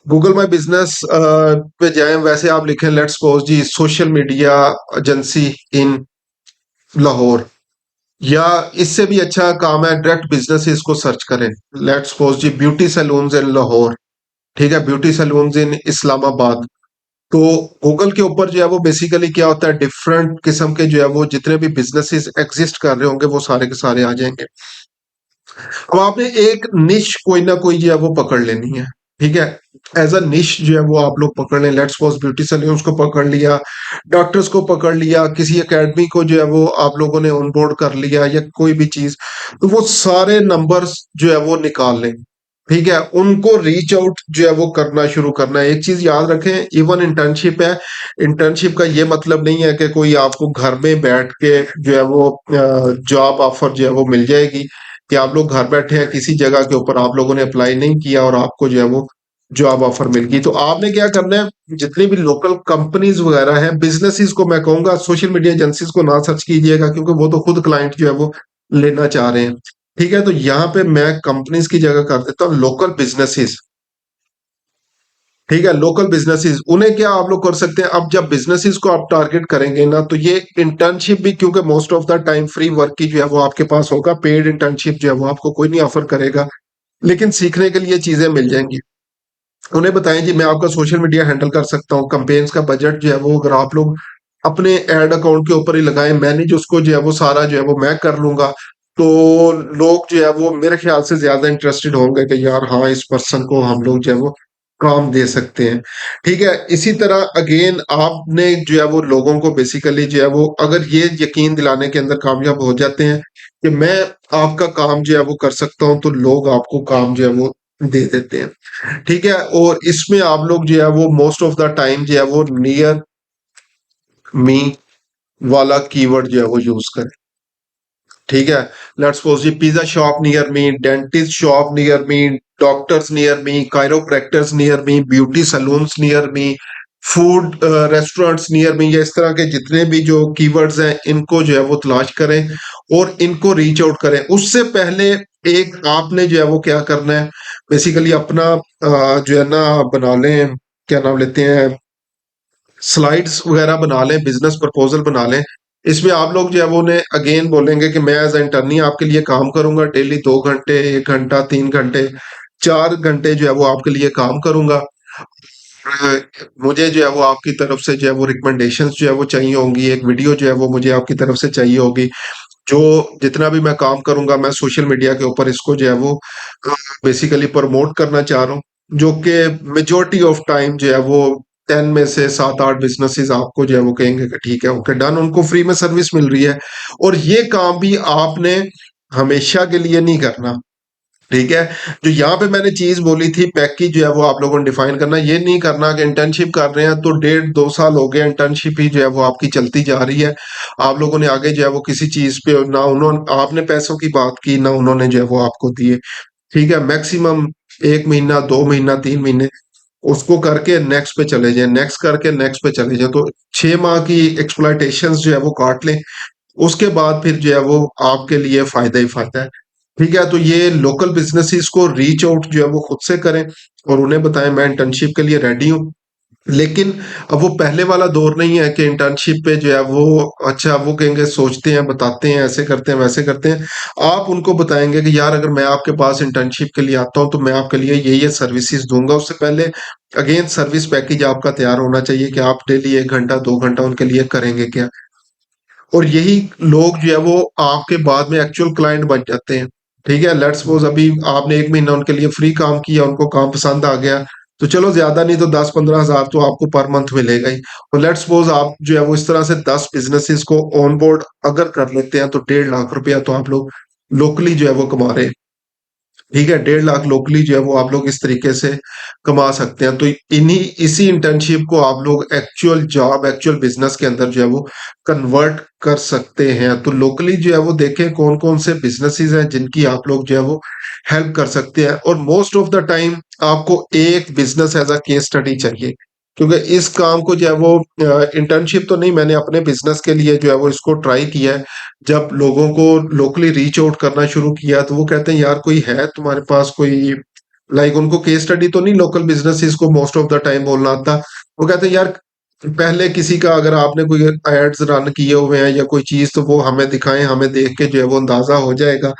गूगल माई बिजनेस पे जाएं, वैसे आप लिखें लेट्स सपोज जी social media agency in Lahore, या इससे भी अच्छा काम है डायरेक्ट बिजनेस को सर्च करें। लेट्स सपोज जी ब्यूटी सैलून्स इन लाहौर, ठीक है, ब्यूटी सैलून्स इन इस्लामाबाद। तो गूगल के ऊपर जो है वो बेसिकली क्या होता है, डिफरेंट किस्म के जो है वो जितने भी बिजनेसेस एग्जिस्ट कर रहे होंगे वो सारे के सारे आ जाएंगे। अब आपने एक निश कोई ना कोई जो है वो पकड़ लेनी है। ठीक है, एज अ निश जो है वो आप लोग पकड़ लें। लेट्स सपोज ब्यूटी सैलून्स को पकड़ लिया, डॉक्टर्स को पकड़ लिया, किसी एकेडमी को जो है वो आप लोगों ने ऑनबोर्ड कर लिया, या कोई भी चीज, तो वो सारे नंबर्स जो है वो निकाल लें। ठीक है, उनको रीच आउट जो है वो करना शुरू करना है। एक चीज याद रखें, इवन इंटर्नशिप है, इंटर्नशिप का ये मतलब नहीं है कि कोई आपको घर में बैठ के जो है वो जॉब ऑफर जो है वो मिल जाएगी, कि आप लोग घर बैठे हैं किसी जगह के ऊपर, आप लोगों ने अप्लाई नहीं किया और आपको जो है वो जॉब ऑफर मिल गई। तो आपने क्या करना है, जितनी भी लोकल कंपनीज वगैरह हैं, बिजनेसेस को मैं कहूंगा, सोशल मीडिया एजेंसीज को ना सर्च कीजिएगा, क्योंकि वो तो खुद क्लाइंट जो है वो लेना चाह रहे हैं। ठीक है, तो यहाँ पे मैं कंपनीज की जगह कर देता हूँ लोकल बिजनेसेस। ठीक है, लोकल बिजनेसेस, उन्हें क्या आप लोग कर सकते हैं, अब जब बिजनेसेस को आप टारगेट करेंगे ना, तो ये इंटर्नशिप भी, क्योंकि most of the time free work की जो है वो आपके पास होगा, पेड इंटर्नशिप जो है वो आपको कोई नहीं ऑफर करेगा, लेकिन सीखने के लिए चीजें मिल जाएंगी। उन्हें बताएं जी मैं आपका सोशल मीडिया हैंडल कर सकता हूँ, कंपेन्स का बजट जो है वो अगर आप लोग अपने एड अकाउंट के ऊपर ही लगाएं, मैनेज उसको जो है वो सारा जो है वो मैं कर लूंगा, तो लोग जो है वो मेरे ख्याल से ज्यादा इंटरेस्टेड होंगे कि यार हाँ, इस पर्सन को हम लोग जो है वो काम दे सकते हैं। ठीक है, इसी तरह अगेन आपने जो है वो लोगों को बेसिकली जो है वो अगर ये यकीन दिलाने के अंदर कामयाब हो जाते हैं कि मैं आपका काम जो है वो कर सकता हूं, तो लोग आपको काम जो है वो दे देते हैं। ठीक है, और इसमें आप लोग जो है वो मोस्ट ऑफ द टाइम जो है वो नियर मी वाला कीवर्ड जो है वो यूज करें। ठीक है, लेट्स सपोज ये pizza shop near me, dentist shop near me, doctors near me, chiropractors near me, beauty salons near me, food restaurants near me, या इस तरह के जितने भी जो कीवर्ड्स हैं इनको जो है वो तलाश करें और इनको रीच आउट करें। उससे पहले एक आपने जो है वो क्या करना है, बेसिकली अपना जो है ना बना लें, क्या नाम लेते हैं, स्लाइड्स वगैरह बना लें, बिजनेस प्रपोजल बना लें। इसमें आप लोग जो है वो उन्हें अगेन बोलेंगे कि मैं एज इंटर्नी आपके लिए काम करूंगा, डेली 2 घंटे, 1 घंटा, 3 घंटे, 4 घंटे जो है वो आपके लिए काम करूंगा। मुझे जो है वो आपकी तरफ से जो है वो रिकमेंडेशंस जो है वो चाहिए होंगी, एक वीडियो जो है वो मुझे आपकी तरफ से चाहिए होगी। जो जितना भी मैं काम करूँगा, मैं सोशल मीडिया के ऊपर इसको जो है वो बेसिकली प्रमोट करना चाह रहा हूँ, जो कि मेजॉरिटी ऑफ टाइम जो है वो 10 में से 7-8 बिज़नेसेस आपको जो है वो कहेंगे कि ठीक है, ओके डन, उनको फ्री में सर्विस मिल रही है। और ये काम भी आपने हमेशा के लिए नहीं करना। ठीक है? जो यहाँ पे मैंने चीज़ बोली थी पैकेज जो है वो आप लोगों ने डिफाइन करना, ये नहीं करना कि इंटर्नशिप कर रहे हैं तो 1.5-2 साल हो गए इंटर्नशिप ही जो है वो आपकी चलती जा रही है। आप लोगों ने आगे जो है वो किसी चीज़ पे ना उन्होंने आपने पैसों की बात की, ना उन्होंने जो है वो आपको दिए। ठीक है? मैक्सिमम 1 महीना, 2 महीना, 3 महीने उसको करके नेक्स्ट पे चले जाएँ, नेक्स्ट करके नेक्स्ट पे चले जाएँ। तो 6 माह की एक्सप्लॉइटेशंस जो है वो काट लें, उसके बाद फिर जो है वो आपके लिए फ़ायदा ही फ़ायदा है। ठीक है? तो ये लोकल बिज़नेसेस को रीच आउट जो है वो खुद से करें और उन्हें बताएँ मैं इंटर्नशिप के लिए रेडी हूँ। लेकिन अब वो पहले वाला दौर नहीं है कि इंटर्नशिप पे जो है वो अच्छा वो कहेंगे सोचते हैं, बताते हैं, ऐसे करते हैं, वैसे करते हैं। आप उनको बताएँगे कि यार अगर मैं आपके पास इंटर्नशिप के लिए आता हूँ तो मैं आपके लिए ये सर्विसेज़ दूँगा। उससे पहले अगेन सर्विस पैकेज आपका तैयार होना चाहिए कि आप डेली 1 घंटा, 2 घंटा उनके लिए करेंगे क्या? और यही लोग जो है वो आपके बाद में एक्चुअल क्लाइंट बन जाते हैं। ठीक है? लेट्स सपोज़ अभी आपने 1 महीना उनके लिए फ्री काम किया, उनको काम पसंद आ गया, तो चलो ज़्यादा नहीं तो 10-15 हज़ार तो आपको पर मंथ मिलेगा ही। और लेट्स सपोज़ आप जो है वो इस तरह से 10 बिज़नेसेस को ऑन बोर्ड अगर कर लेते हैं तो 1.5 लाख रुपया तो आप लोग लोकली जो है वो कमा रहे हैं। ठीक है, 1.5 लाख लोकली जो है वो आप लोग इस तरीके से कमा सकते हैं। तो इन्हीं इसी इंटर्नशिप को आप लोग एक्चुअल जॉब, एक्चुअल बिज़नेस के अंदर जो है वो कन्वर्ट कर सकते हैं। तो लोकली जो है वो देखें कौन-कौन से बिज़नेसेस हैं जिनकी आप लोग जो है वो हेल्प कर सकते हैं और मोस्ट ऑफ द टाइम आपको एक business as a case study चाहिए। क्योंकि इस काम को जो है वो इंटर्नशिप तो नहीं मैंने अपने बिज़नेस के लिए जो है वो इसको ट्राई किया है। जब लोगों को लोकली रीच आउट करना शुरू किया तो वो कहते हैं यार कोई है तुम्हारे पास कोई लाइक उनको केस स्टडी तो नहीं लोकल बिजनेसेस को मोस्ट ऑफ द टाइम बोलना आता। वो कहते हैं यार पहले किसी का अगर आपने कोई एड्स रन किए हुए हैं या कोई चीज तो वो हमें दिखाएं, हमें देख के जो है वो अंदाजा हो जाएगा।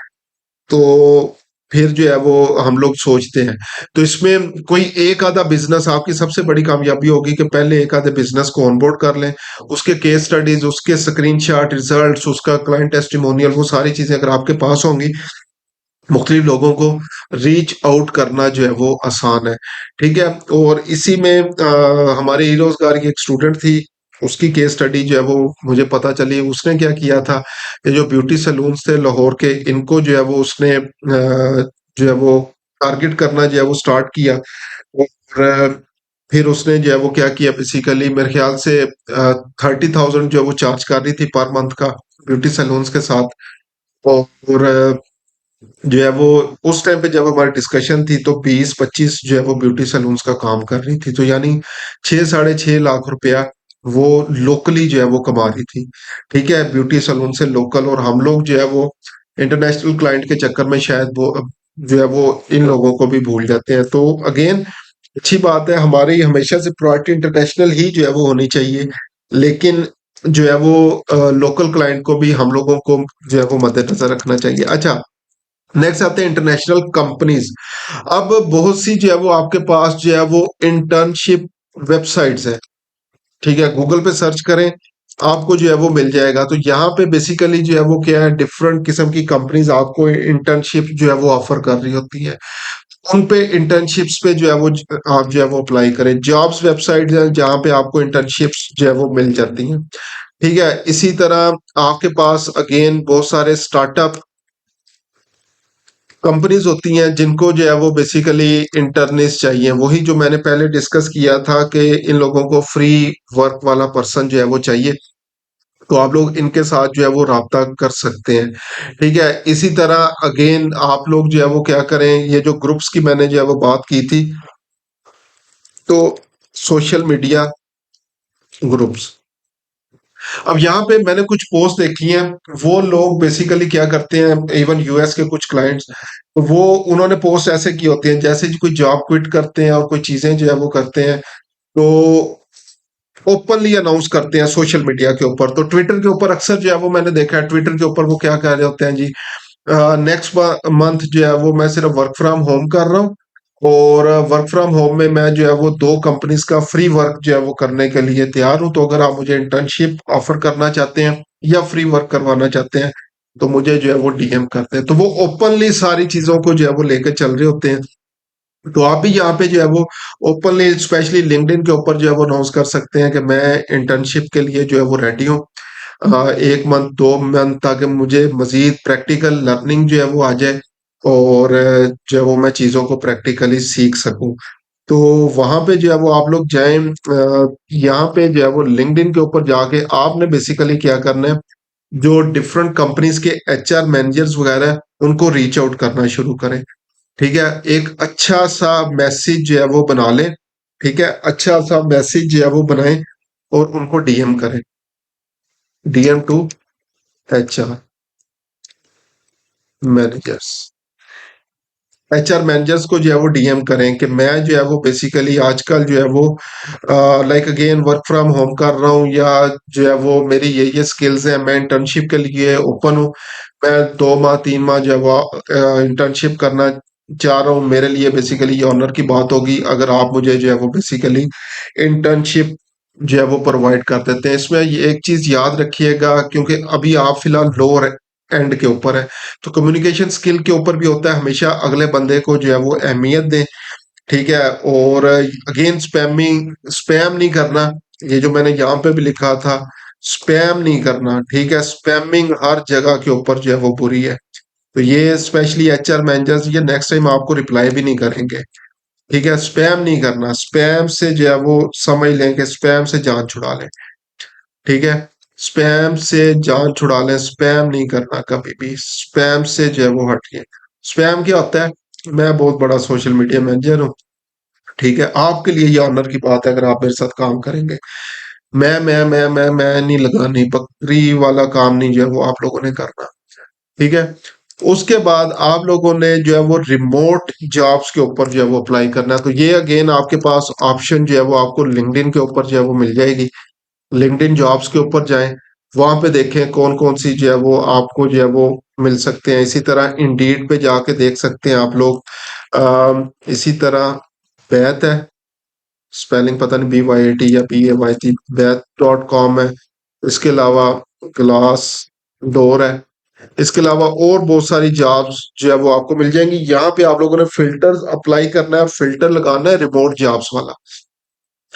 तो फिर जो है वो हम लोग सोचते हैं। तो इसमें कोई एक आधा बिज़नेस आपकी सबसे बड़ी कामयाबी होगी कि पहले एक आधे बिज़नेस को ऑनबोर्ड कर लें। उसके केस स्टडीज़, उसके स्क्रीनशॉट, रिज़ल्ट्स, उसका क्लाइंट टेस्टिमोनियल वो सारी चीज़ें अगर आपके पास होंगी, मुख्तलिफ लोगों को रीच आउट करना जो है वो आसान है। ठीक है? और इसी में हमारे ई-रोज़गार की एक स्टूडेंट थी, उसकी केस स्टडी जो है वो मुझे पता चली। उसने क्या किया था, ये जो ब्यूटी सैलून्स थे लाहौर के, इनको जो है वो उसने जो है वो टारगेट करना जो है वो स्टार्ट किया और फिर उसने जो है वो क्या किया बेसिकली मेरे ख्याल से 30,000 जो है वो चार्ज कर रही थी पर मंथ का ब्यूटी सैलून्स के साथ। और जो है वो उस टाइम पे जब हमारी डिस्कशन थी तो 20-25 जो है वो ब्यूटी सैलून्स का काम कर रही थी। तो यानी 6 साढ़े 6 लाख रुपया वो लोकली जो है वो कमा रही थी। ठीक है? ब्यूटी सैलून से लोकल। और हम लोग जो है वो इंटरनेशनल क्लाइंट के चक्कर में शायद वो जो है वो इन लोगों को भी भूल जाते हैं। तो अगेन अच्छी बात है, हमारी हमेशा से प्रायोरिटी इंटरनेशनल ही जो है वो होनी चाहिए। लेकिन जो है वो लोकल क्लाइंट को भी हम लोगों को जो है वो मद्देनज़र रखना चाहिए। अच्छा, नेक्स्ट आते हैं इंटरनेशनल कंपनीज। अब बहुत सी जो है वो आपके पास जो है वो इंटर्नशिप वेबसाइट्स है। ठीक है? गूगल पे सर्च करें, आपको जो है वो मिल जाएगा। तो यहाँ पे बेसिकली जो है वो क्या है, डिफरेंट किस्म की कंपनीज आपको इंटर्नशिप जो है वो ऑफर कर रही होती है। उन पे इंटर्नशिप्स पे जो है वो आप जो है वो अप्लाई करें। जॉब्स वेबसाइट है जहाँ पे आपको इंटर्नशिप्स जो है वो मिल जाती हैं। ठीक है? इसी तरह आपके पास अगेन बहुत सारे स्टार्टअप कंपनीज होती हैं जिनको जो है वो बेसिकली इंटर्निस चाहिए। वही जो मैंने पहले डिस्कस किया था कि इन लोगों को फ्री वर्क वाला पर्सन जो है वो चाहिए। तो आप लोग इनके साथ जो है वो राब्ता कर सकते हैं। ठीक है? इसी तरह अगेन आप लोग जो है वो क्या करें, ये जो ग्रुप्स की मैंने जो है वो बात की थी, तो सोशल मीडिया ग्रुप्स। अब यहाँ पे मैंने कुछ पोस्ट देखी हैं, वो लोग बेसिकली क्या करते हैं, इवन यूएस के कुछ क्लाइंट्स, तो वो उन्होंने पोस्ट ऐसे की होती हैं जैसे जी कोई जॉब क्विट करते हैं और कोई चीजें जो है वो करते हैं, तो ओपनली अनाउंस करते हैं सोशल मीडिया के ऊपर। तो ट्विटर के ऊपर अक्सर जो है वो मैंने देखा है, ट्विटर के ऊपर वो क्या कह रहे होते हैं जी, नेक्स्ट मंथ जो है वो मैं सिर्फ वर्क फ्रॉम होम कर रहा हूँ और वर्क फ्रॉम होम में मैं जो है वो 2 कंपनीज का फ्री वर्क जो है वो करने के लिए तैयार हूँ। तो अगर आप मुझे इंटर्नशिप ऑफर करना चाहते हैं या फ्री वर्क करवाना चाहते हैं, तो मुझे जो है वो डीएम करते हैं। तो वो ओपनली सारी चीज़ों को जो है वो लेके चल रहे होते हैं। तो आप भी यहाँ पे जो है वो ओपनली स्पेशली लिंक्डइन के ऊपर जो है वो अनाउंस कर सकते हैं कि मैं इंटर्नशिप के लिए जो है वो रेडी हूँ। 1 मंथ 2 मंथ ताकि मुझे मजीद प्रैक्टिकल लर्निंग जो है वो आ जाए, और जो है वो मैं चीज़ों को प्रैक्टिकली सीख सकूं। तो वहां पे जो है वो आप लोग जाएं, यहाँ पे जो है वो लिंक्डइन के ऊपर जाके आपने बेसिकली क्या करना है, जो डिफरेंट कंपनीज के एचआर मैनेजर्स वगैरह हैं, उनको रीच आउट करना शुरू करें। ठीक है, एक अच्छा सा मैसेज जो है वो बना लें। ठीक है, अच्छा सा मैसेज जो है वो बनाएं और उनको डीएम करें। DM to HR managers, HR managers को जो है वो डीएम करें कि मैं जो है वो बेसिकली आजकल जो है वो like again work from home कर रहा हूँ, या जो है वो मेरी ये स्किल्स हैं, मैं इंटर्नशिप के लिए ओपन हूँ। मैं 2 माह 3 माह जो है वो इंटर्नशिप करना चाह रहा हूँ। मेरे लिए बेसिकली ये ऑनर की बात होगी अगर आप मुझे जो है वो बेसिकली इंटर्नशिप जो है वो प्रोवाइड कर देते हैं। इसमें ये एक चीज याद रखिएगा, क्योंकि अभी आप फिलहाल लोअर एंड के ऊपर है, तो कम्युनिकेशन स्किल के ऊपर भी होता है, हमेशा अगले बंदे को जो है वो अहमियत दें। ठीक है, और अगेन स्पैम नहीं करना। ये जो मैंने यहाँ पे भी लिखा था, स्पैम नहीं करना। ठीक है, स्पैमिंग हर जगह के ऊपर जो है वो बुरी है। तो ये स्पेशली एचआर मैनेजर्स ये नेक्स्ट टाइम आपको रिप्लाई भी नहीं करेंगे। ठीक है, स्पैम नहीं करना। स्पैम से जो है वो समझ लें कि स्पैम से जान छुड़ा लें। ठीक है, स्पैम से जान छुड़ा लें, स्पैम नहीं करना कभी भी। स्पैम से जो है वो हटिए। स्पैम क्या होता है? मैं बहुत बड़ा सोशल मीडिया मैनेजर हूँ। ठीक है, आपके लिए ये ऑनर की बात है अगर आप मेरे साथ काम करेंगे। मैं नहीं लगानी, बकरी वाला काम नहीं जो है वो आप लोगों ने करना। ठीक है, उसके बाद आप लोगों ने जो है वो रिमोट जॉब्स के ऊपर जो है वो अप्लाई करना है। तो ये अगेन आपके पास ऑप्शन जो है वो आपको लिंक्डइन के ऊपर जो है वो मिल जाएगी। लिंक्डइन जॉब्स के ऊपर जाएं, वहां पे देखें कौन कौन सी जो है वो आपको जो है वो मिल सकते हैं। इसी तरह इंडीड पे जाके देख सकते हैं आप लोग। इसी तरह बैत है, स्पेलिंग पता नहीं BYAT या BAYT, बैत.com है। इसके अलावा ग्लास डोर है। इसके अलावा और बहुत सारी जॉब्स जो है वो आपको मिल जाएंगी। यहाँ पे आप लोगों ने फिल्टर्स अप्लाई करना है, फिल्टर लगाना है रिमोट जॉब्स वाला।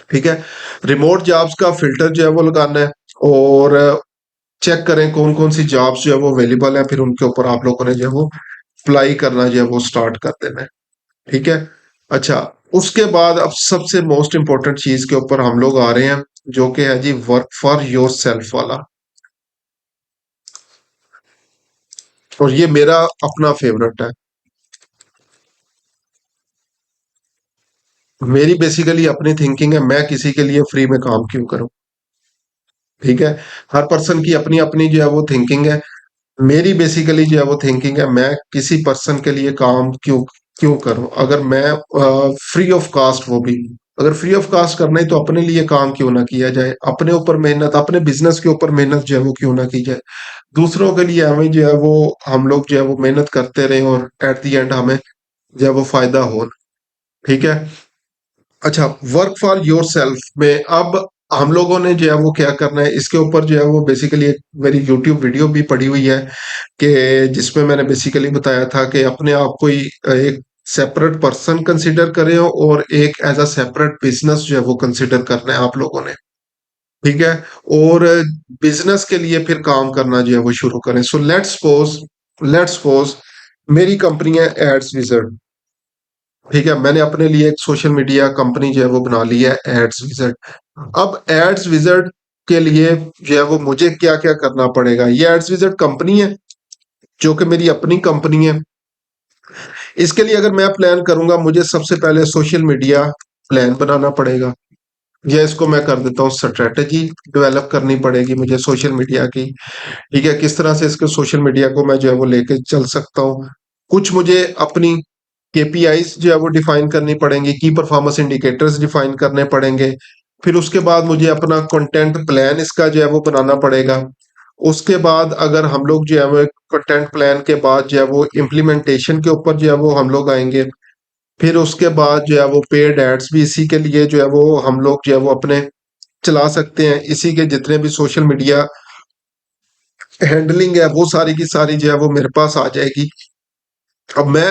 ठीक है, रिमोट जॉब्स का फिल्टर जो है वो लगाना है, और चेक करें कौन कौन सी जॉब्स जो है वो अवेलेबल है, फिर उनके ऊपर आप लोगों ने जो है वो अप्लाई करना जो है वो स्टार्ट कर देना है। ठीक है, अच्छा, उसके बाद अब सबसे मोस्ट इंपॉर्टेंट चीज के ऊपर हम लोग आ रहे हैं, जो कि है जी वर्क फॉर योर सेल्फ वाला। और ये मेरा अपना फेवरेट है। मेरी बेसिकली अपनी थिंकिंग है, मैं किसी के लिए फ्री में काम क्यों करूं। ठीक है, हर पर्सन की अपनी अपनी जो है वो थिंकिंग है। मेरी बेसिकली जो है वो थिंकिंग है, मैं किसी पर्सन के लिए काम क्यों क्यों करूं, अगर मैं फ्री ऑफ कास्ट, वो भी अगर फ्री ऑफ कास्ट करना है तो अपने लिए काम क्यों ना किया जाए, अपने ऊपर मेहनत, अपने बिजनेस के ऊपर मेहनत जो है वो क्यों ना की जाए। दूसरों के लिए हमें जो है वो हम लोग जो है वो मेहनत करते रहे, और एट द एंड हमें जो है वो फायदा हो। ठीक है, अच्छा, वर्क फॉर योर सेल्फ में अब हम लोगों ने जो है वो क्या करना है, इसके ऊपर जो है वो बेसिकली एक मेरी यूट्यूब वीडियो भी पड़ी हुई है, कि जिसमें मैंने बेसिकली बताया था कि अपने आप को ही एक सेपरेट पर्सन कंसिडर करें, और एक एज अ सेपरेट बिजनेस जो है वो कंसिडर करना है आप लोगों ने। ठीक है, और बिजनेस के लिए फिर काम करना जो है वो शुरू करें। सो लेट्स सपोज मेरी कंपनी है एड्स विजर्ड। ठीक है, मैंने अपने लिए एक सोशल मीडिया कंपनी जो है वो बना ली है एड्स विजर्ड। अब एड्स विजर्ड के लिए जो है वो मुझे क्या क्या करना पड़ेगा, ये एड्स विजर्ड कंपनी है जो कि मेरी अपनी कंपनी है। इसके लिए अगर मैं प्लान करूंगा, मुझे सबसे पहले सोशल मीडिया प्लान बनाना पड़ेगा, या इसको मैं कर देता हूँ स्ट्रेटेजी डेवलप करनी पड़ेगी मुझे सोशल मीडिया की। ठीक है, किस तरह से इसके सोशल मीडिया को मैं जो है वो लेके चल सकता हूँ। कुछ मुझे अपनी केपीआईज जो है वो डिफाइन करनी पड़ेंगी, की परफॉर्मेंस इंडिकेटर्स डिफाइन करने पड़ेंगे। फिर उसके बाद मुझे अपना कंटेंट प्लान इसका जो है वो बनाना पड़ेगा। उसके बाद अगर हम लोग जो है वो कंटेंट प्लान के बाद जो है वो इम्प्लीमेंटेशन के ऊपर जो है वो हम लोग आएंगे। फिर उसके बाद जो है वो पेड एड्स भी इसी के लिए जो है वो हम लोग जो है वो अपने चला सकते हैं। इसी के जितने भी सोशल मीडिया हैंडलिंग है वो सारी की सारी जो है वो मेरे पास आ जाएगी। अब मैं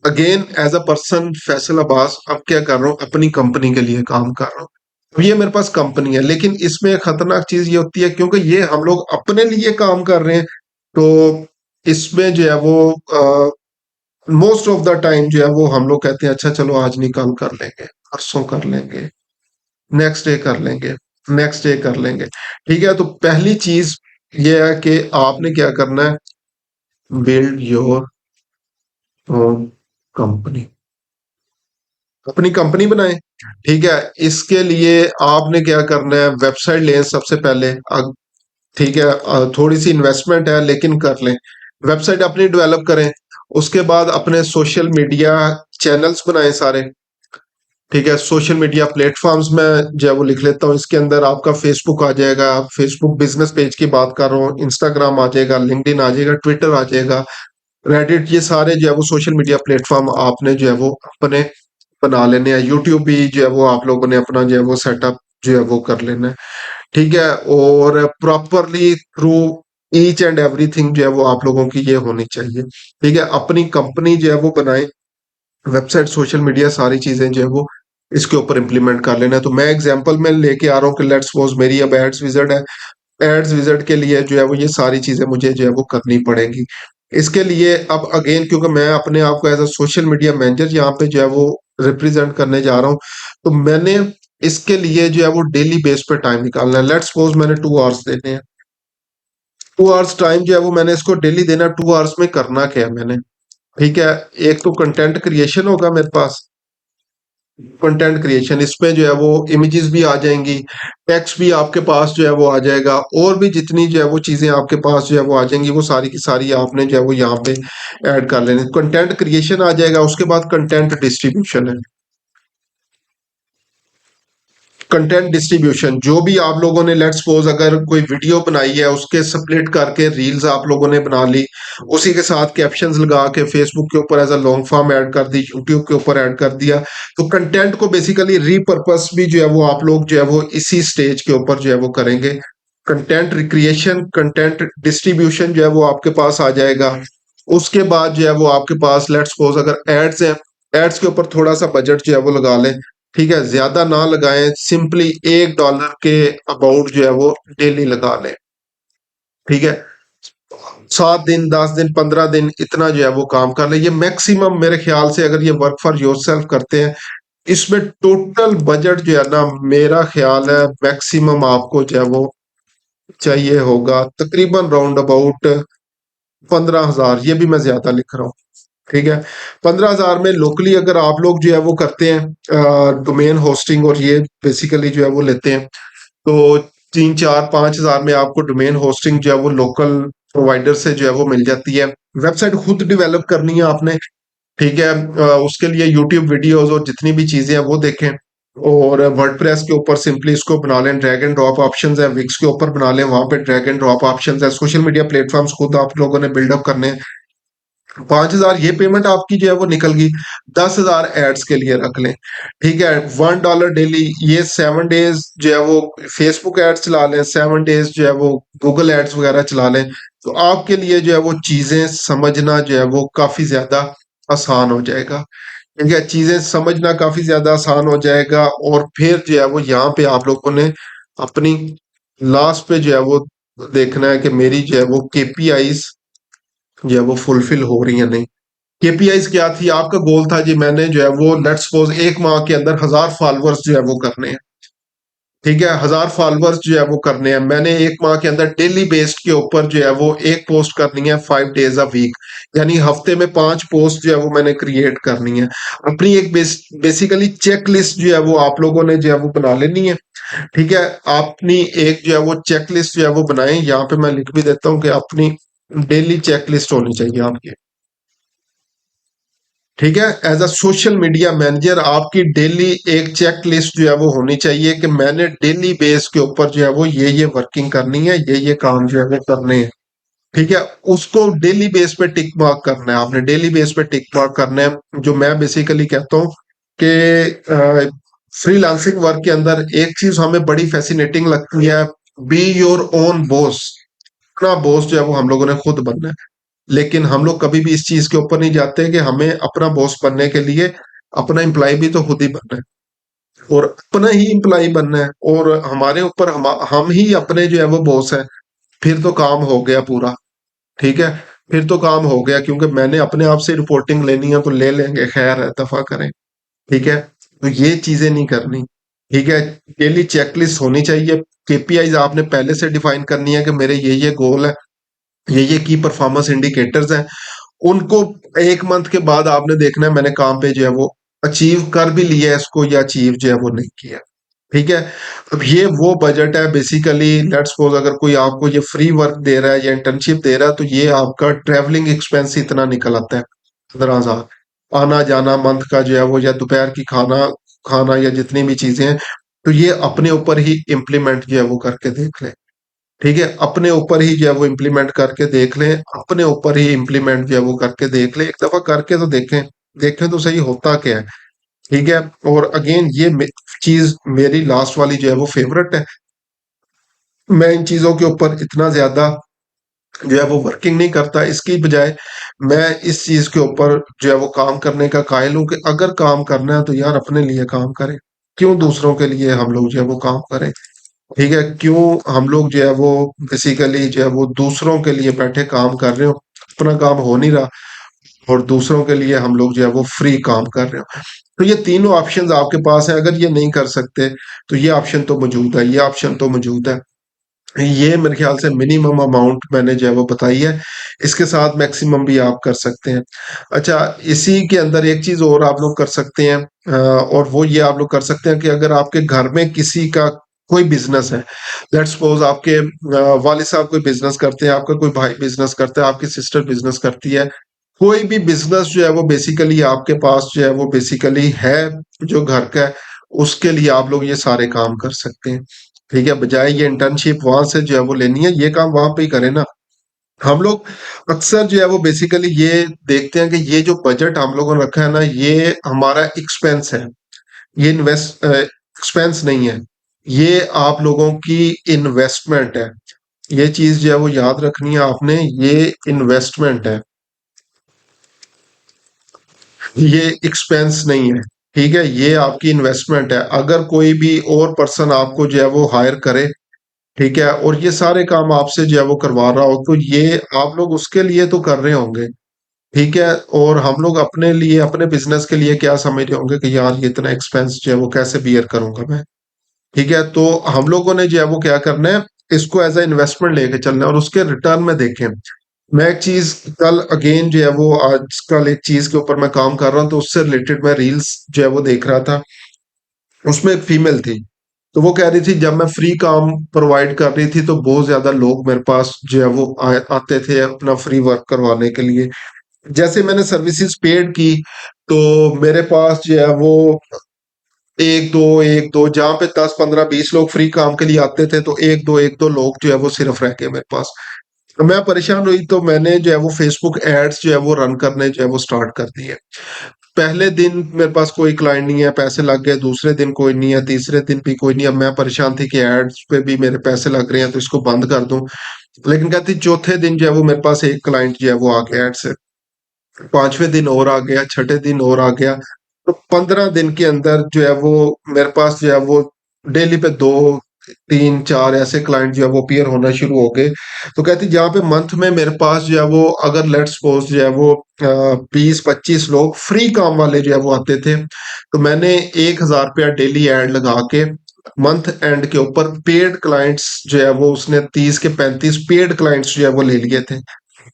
again as a person Faisal Abbas अब क्या कर रहा हूँ, अपनी कंपनी के लिए काम कर रहा हूँ। अब ये मेरे पास कंपनी है, लेकिन इसमें खतरनाक चीज ये होती है क्योंकि ये हम लोग अपने लिए काम कर रहे हैं, तो इसमें जो है वो मोस्ट ऑफ द टाइम जो है वो हम लोग कहते हैं अच्छा चलो आज नहीं कल कर लेंगे, परसों कर लेंगे, नेक्स्ट डे कर लेंगे, नेक्स्ट डे कर लेंगे। ठीक है, तो पहली चीज ये है कि आपने क्या करना है, बिल्ड योर ओन कंपनी, अपनी कंपनी बनाएं। ठीक है, इसके लिए आपने क्या करना है, वेबसाइट लें सबसे पहले। ठीक है, थोड़ी सी इन्वेस्टमेंट है लेकिन कर लें, वेबसाइट अपनी डेवलप करें। उसके बाद अपने सोशल मीडिया चैनल्स बनाएं सारे। ठीक है, सोशल मीडिया प्लेटफॉर्म्स में जो है वो लिख लेता हूँ, इसके अंदर आपका फेसबुक आ जाएगा, फेसबुक बिजनेस पेज की बात कर रहा हूँ, इंस्टाग्राम आ जाएगा, लिंक्डइन आ जाएगा, ट्विटर आ जाएगा, रेडिट, ये सारे जो है वो सोशल मीडिया प्लेटफॉर्म आपने जो है वो अपने बना लेने हैं। यूट्यूब भी जो है वो आप लोगों ने अपना जो है वो सेटअप जो है वो कर लेना है। ठीक है, और properly through each and everything जो है वो आप लोगों की ये होनी चाहिए। ठीक है, अपनी कंपनी जो है वो बनाए, वेबसाइट, सोशल मीडिया, सारी चीजें जो है वो इसके ऊपर इंप्लीमेंट कर लेना है। तो मैं एग्जांपल में लेके आ रहा हूँ कि लेट्स सपोज मेरी अब एड्स विजिट है, एड्स विजिट के लिए जो है वो ये सारी चीजें मुझे जो है वो करनी पड़ेंगी। इसके लिए अब अगेन क्योंकि मैं अपने आप को as a social media manager यहाँ पे जो है वो रिप्रेजेंट करने जा रहा हूँ, तो मैंने इसके लिए जो है वो डेली बेस पे टाइम निकालना है। लेट्स सपोज मैंने 2 आवर्स देने हैं, 2 आवर्स टाइम जो है वो मैंने इसको डेली देना। 2 आवर्स में करना क्या है मैंने, ठीक है, एक तो कंटेंट क्रिएशन होगा मेरे पास, कंटेंट क्रिएशन, इसमें जो है वो इमेजेस भी आ जाएंगी, टेक्स्ट भी आपके पास जो है वो आ जाएगा, और भी जितनी जो है वो चीजें आपके पास जो है वो आ जाएंगी, वो सारी की सारी आपने जो है वो यहाँ पे ऐड कर लेनी। कंटेंट क्रिएशन आ जाएगा, उसके बाद कंटेंट डिस्ट्रीब्यूशन है। कंटेंट डिस्ट्रीब्यूशन जो भी आप लोगों ने लेट्स सपोज अगर कोई वीडियो बनाई है उसके स्प्लिट करके रील्स आप लोगों ने बना ली, उसी के साथ कैप्शंस लगा के फेसबुक के ऊपर as a long form ad कर दी, यूट्यूब के ऊपर ऐड कर दिया, तो कंटेंट को बेसिकली रीपर्पस भी जो है वो आप लोग जो है वो इसी स्टेज के ऊपर जो है वो करेंगे। कंटेंट रिक्रिएशन, कंटेंट डिस्ट्रीब्यूशन जो है वो आपके पास आ जाएगा। उसके बाद जो है वो आपके पास लेट्स सपोज अगर एड्स है, एड्स के ऊपर थोड़ा सा बजट जो है वो लगा लें। ठीक है, ज्यादा ना लगाएं, सिंपली $1 के अबाउट जो है वो डेली लगा लें। ठीक है, 7 दिन, 10 दिन, 15 दिन, इतना जो है वो काम कर ले। ये मैक्सिमम मेरे ख्याल से अगर ये वर्क फॉर योरसेल्फ करते हैं, इसमें टोटल बजट जो है ना, मेरा ख्याल है मैक्सिमम आपको जो है वो चाहिए होगा तकरीबन राउंड अबाउट 15,000। ये भी मैं ज्यादा लिख रहा हूँ। ठीक है, 15,000 में लोकली अगर आप लोग जो है वो करते हैं डोमेन होस्टिंग और ये बेसिकली जो है वो लेते हैं, तो 3, 4, 5 हजार में आपको डोमेन होस्टिंग जो है वो लोकल प्रोवाइडर से जो है वो मिल जाती है। वेबसाइट खुद डेवलप करनी है आपने। ठीक है, उसके लिए यूट्यूब वीडियोस और जितनी भी चीजें हैं वो देखें, और वर्डप्रेस के ऊपर सिंपली इसको बना लें, ड्रैग एंड ड्रॉप ऑप्शंस है, विक्स के ऊपर बना लें, वहां पे ड्रैग एंड ड्रॉप ऑप्शंस है। सोशल मीडिया प्लेटफॉर्म्स खुद आप लोगों ने बिल्डअप करने हैं। 5,000 ये पेमेंट आपकी जो है वो निकल गई। 10,000 एड्स के लिए रख लें। ठीक है, $1 डेली, ये 7 डेज जो है वो फेसबुक एड्स चला लें, 7 डेज जो है वो गूगल एड्स वगैरह चला लें, तो आपके लिए जो है वो चीजें समझना जो है वो काफी ज्यादा आसान हो जाएगा। ठीक है, चीजें समझना काफी ज्यादा आसान हो जाएगा, और फिर जो है वो यहाँ पे आप लोगों ने अपनी लास्ट पे जो है वो देखना है कि मेरी जो है वो केपीआईज जो है वो फुलफिल हो रही है नहीं। केपीआईज क्या थी, आपका गोल था जी मैंने जो है वो लेट्स सपोज 1 माह के अंदर 1,000 फॉलोअर्स जो है वो करने हैं। ठीक है, 1,000 फॉलोअर्स जो है वो करने हैं, मैंने 1 माह के अंदर डेली बेस्ड के ऊपर जो है वो एक पोस्ट करनी है 5 डेज अ वीक, यानी हफ्ते में 5 पोस्ट जो है वो मैंने क्रिएट करनी है। अपनी एक बेसिकली चेक लिस्ट जो है वो आप लोगों ने जो है वो बना लेनी है। ठीक है, अपनी एक जो है वो चेक लिस्ट जो है वो बनाएं, यहाँ पे मैं लिख भी देता हूँ कि अपनी डेली चेक लिस्ट होनी चाहिए आपकी। ठीक है, as a social media manager आपकी डेली एक चेक लिस्ट जो है वो होनी चाहिए कि मैंने डेली बेस के ऊपर जो है वो ये वर्किंग करनी है, ये काम जो है वो करने हैं। ठीक है, उसको डेली बेस पे टिक मार्क करना है, आपने डेली बेस पे टिक मार्क करना है। जो मैं बेसिकली कहता हूँ कि फ्रीलांसिंग वर्क के अंदर एक चीज हमें बड़ी फैसिनेटिंग लगती है, बी योर ओन बॉस। अपना बॉस जो है वो हम लोगों ने खुद बनना है, लेकिन हम लोग कभी भी इस चीज के ऊपर नहीं जाते कि हमें अपना बॉस बनने के लिए अपना एम्प्लॉय भी तो खुद ही बनना है, और अपना ही एम्प्लॉय बनना है, और हमारे ऊपर हम ही अपने जो है वो बॉस है। फिर तो काम हो गया पूरा। ठीक है, फिर तो काम हो गया, क्योंकि मैंने अपने आप से रिपोर्टिंग लेनी है तो ले लेंगे, खैर है, दफा करें। ठीक है, तो ये चीजें नहीं करनी। ठीक है, डेली चेकलिस्ट होनी चाहिए। केपीआईज आपने पहले से डिफाइन करनी है कि मेरे ये गोल है, ये की परफॉर्मेंस इंडिकेटर्स हैं। उनको एक मंथ के बाद आपने देखना है मैंने काम पे जो है वो अचीव कर भी लिया है इसको, या अचीव जो है वो नहीं किया। ठीक है, अब ये वो बजट है बेसिकली। लेट्स सपोज अगर कोई आपको ये फ्री वर्क दे रहा है या इंटर्नशिप दे रहा है, तो ये आपका ट्रेवलिंग एक्सपेंस इतना निकल आता है, 15,000। आना जाना मंथ का जो है वो, या दोपहर की खाना खाना, या जितनी भी चीजें हैं, तो ये अपने ऊपर ही इम्प्लीमेंट जो है वो करके देख लें। ठीक है, अपने ऊपर ही जो है वो इम्प्लीमेंट करके देख लें, अपने ऊपर ही इम्प्लीमेंट जो है वो करके देख लें, एक दफा करके तो देखें। देखें तो सही होता क्या है। ठीक है, और अगेन ये चीज मेरी लास्ट वाली जो है वो फेवरेट है। मैं इन चीजों के ऊपर इतना ज्यादा जो है वो वर्किंग नहीं करता, इसकी बजाय मैं इस चीज के ऊपर जो है वो काम करने का कायल हूं कि अगर काम करना है तो यार अपने लिए काम करें। क्यों दूसरों के लिए हम लोग जो है वो काम करें। ठीक है, क्यों हम लोग जो है वो बेसिकली जो है वो दूसरों के लिए बैठे काम कर रहे हो, अपना काम हो नहीं रहा, और दूसरों के लिए हम लोग जो है वो फ्री काम कर रहे हो। तो ये तीनों ऑप्शंस आपके पास है, अगर ये नहीं कर सकते तो ये ऑप्शन तो मौजूद है, ये ऑप्शन तो मौजूद है। ये मेरे ख्याल से मिनिमम अमाउंट मैंने जो है वो बताई है, इसके साथ मैक्सिमम भी आप कर सकते हैं। अच्छा, इसी के अंदर एक चीज और आप लोग कर सकते हैं, और वो ये आप लोग कर सकते हैं कि अगर आपके घर में किसी का कोई बिजनेस है, लेट्स सपोज आपके वालिद साहब कोई बिजनेस करते हैं, आपका कोई भाई बिजनेस करता है, आपकी सिस्टर बिजनेस करती है, कोई भी बिजनेस जो है वो बेसिकली आपके पास जो है वो बेसिकली है, जो घर का है, उसके लिए आप लोग ये सारे काम कर सकते हैं। ठीक है, बजाय ये इंटर्नशिप वहां से जो है वो लेनी है, ये काम वहां पे ही करें ना। हम लोग अक्सर जो है वो बेसिकली ये देखते हैं कि ये जो बजट हम लोगों ने रखा है ना, ये हमारा एक्सपेंस है, ये इन्वेस्ट एक्सपेंस नहीं है, ये आप लोगों की इन्वेस्टमेंट है। ये चीज जो है वो याद रखनी है आपने, ये इन्वेस्टमेंट है, ये एक्सपेंस नहीं है। ठीक है, ये आपकी इन्वेस्टमेंट है। अगर कोई भी और पर्सन आपको जो है वो हायर करे, ठीक है, और ये सारे काम आपसे जो है वो करवा रहा हो, तो ये आप लोग उसके लिए तो कर रहे होंगे। ठीक है, और हम लोग अपने लिए अपने बिजनेस के लिए क्या समझ रहे होंगे कि यार ये इतना एक्सपेंस जो है वो कैसे बियर करूंगा मैं। ठीक है, तो हम लोगों ने जो है वो क्या करना है, इसको एज ए इन्वेस्टमेंट लेके चलना है, और उसके रिटर्न में देखें। मैं एक चीज कल अगेन जो है वो आजकल एक चीज के ऊपर मैं काम कर रहा हूँ, तो उससे रिलेटेड मैं रील्स जो है वो देख रहा था। उसमें एक फीमेल थी, तो वो कह रही थी जब मैं फ्री काम प्रोवाइड कर रही थी तो बहुत ज्यादा लोग मेरे पास जो है वो आते थे अपना फ्री वर्क करवाने के लिए। जैसे मैंने सर्विसेज पेड की, तो मेरे पास जो है वो एक दो जहाँ पे 10 15 20 लोग फ्री काम के लिए आते थे, तो एक दो लोग जो है वो सिर्फ रह गए मेरे पास। तो मैं परेशान हुई, तो मैंने जो है वो फेसबुक एड्स जो है वो रन करने जो है वो स्टार्ट कर दिए। पहले दिन मेरे पास कोई क्लाइंट नहीं है, पैसे लग गए, दूसरे दिन कोई नहीं है, तीसरे दिन भी कोई नहीं है। मैं परेशान थी कि एड्स पे भी मेरे पैसे लग रहे हैं तो इसको बंद कर दूं। लेकिन कहती चौथे दिन जो है वो मेरे पास एक क्लाइंट जो है वो आ गया एड से, पांचवें दिन और आ गया, छठे दिन और आ गया। तो 15 दिन के अंदर जो है वो मेरे पास जो है वो डेली पे दो तीन चार ऐसे क्लाइंट जो है वो अपीयर होना शुरू हो गए। तो कहती जहाँ पे मंथ में मेरे पास जो है वो अगर लेट्स सपोज जो है वो 20 25 लोग फ्री काम वाले जो है वो आते थे, तो मैंने 1,000 रुपया डेली एड लगा के मंथ एंड के ऊपर पेड क्लाइंट्स जो है वो उसने 30 के 35 पेड क्लाइंट्स जो है वो ले लिए थे।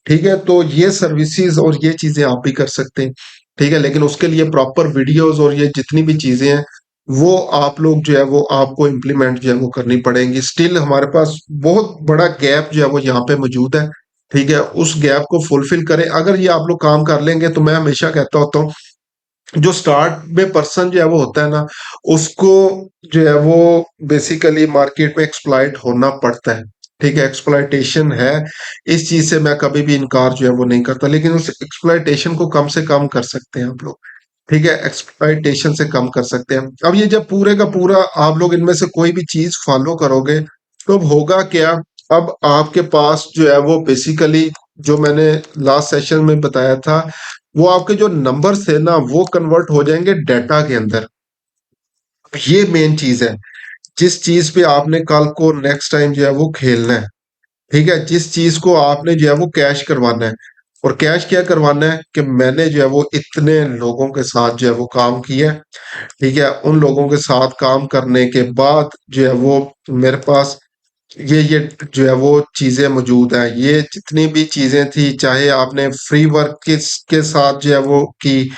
ठीक है, तो ये सर्विसेज और ये चीजें आप भी कर सकते हैं। ठीक है, लेकिन उसके लिए प्रॉपर वीडियोस और ये जितनी भी चीजें हैं, वो आप लोग जो है वो आपको इम्प्लीमेंट जो है वो करनी पड़ेंगी। स्टिल हमारे पास बहुत बड़ा गैप जो है वो यहाँ पे मौजूद है। ठीक है, उस गैप को फुलफिल करें, अगर ये आप लोग काम कर लेंगे, तो मैं हमेशा कहता होता हूँ जो स्टार्ट में पर्सन जो है वो होता है ना, उसको जो है वो बेसिकली मार्केट में एक्सप्लॉइट होना पड़ता है। ठीक है, एक्सप्लॉयटेशन है, इस चीज से मैं कभी भी इनकार जो है वो नहीं करता, लेकिन उस एक्सप्लॉयटेशन को कम से कम कर सकते हैं आप लोग। ठीक है, एक्सप्लॉयटेशन से कम कर सकते हैं। अब ये जब पूरे का पूरा आप लोग इनमें से कोई भी चीज फॉलो करोगे तो अब होगा क्या, अब आपके पास जो है वो बेसिकली जो मैंने लास्ट सेशन में बताया था, वो आपके जो नंबर्स थे ना वो कन्वर्ट हो जाएंगे डाटा के अंदर। ये मेन चीज है, जिस चीज पे आपने कल को नेक्स्ट टाइम जो है वो खेलना है। ठीक है, जिस चीज को आपने जो है वो कैश करवाना है। और कैश क्या करवाना है कि मैंने जो है वो इतने लोगों के साथ जो है वो काम किया है। ठीक है, उन लोगों के साथ काम करने के बाद जो है वो मेरे पास ये जो है वो चीजें मौजूद हैं। ये जितनी भी चीजें थी, चाहे आपने फ्री वर्क के साथ जो है वो की,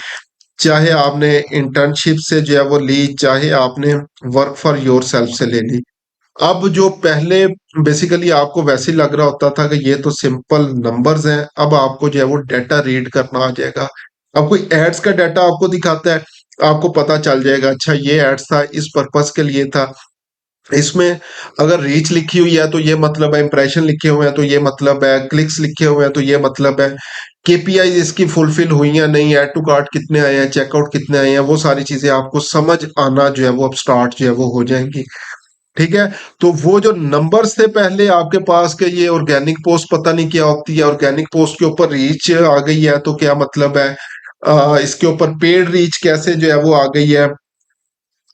चाहे आपने इंटर्नशिप से जो है वो ली, चाहे आपने वर्क फॉर योर सेल्फ से ले ली। अब जो पहले बेसिकली आपको वैसे ही लग रहा होता था कि ये तो सिंपल नंबर्स हैं, अब आपको जो है वो डाटा रीड करना आ जाएगा। अब कोई एड्स का डाटा आपको दिखाता है, आपको पता चल जाएगा अच्छा ये एड्स था, इस पर्पस के लिए था। इसमें अगर रीच लिखी हुई है तो ये मतलब है, इंप्रेशन लिखे हुए हैं तो ये मतलब है, क्लिक्स लिखे हुए हैं तो ये मतलब है, केपीआई इसकी फुलफिल हुई या नहीं, ऐड टू कार्ट कितने आए हैं, चेकआउट कितने आए हैं, वो सारी चीजें आपको समझ आना जो है वो अब स्टार्ट जो है वो हो जाएंगी। ठीक है, तो वो जो नंबर्स थे पहले आपके पास के, ये ऑर्गेनिक पोस्ट पता नहीं क्या होती है, ऑर्गेनिक पोस्ट के ऊपर रीच आ गई है तो क्या मतलब है, इसके ऊपर पेड रीच कैसे जो है वो आ गई है,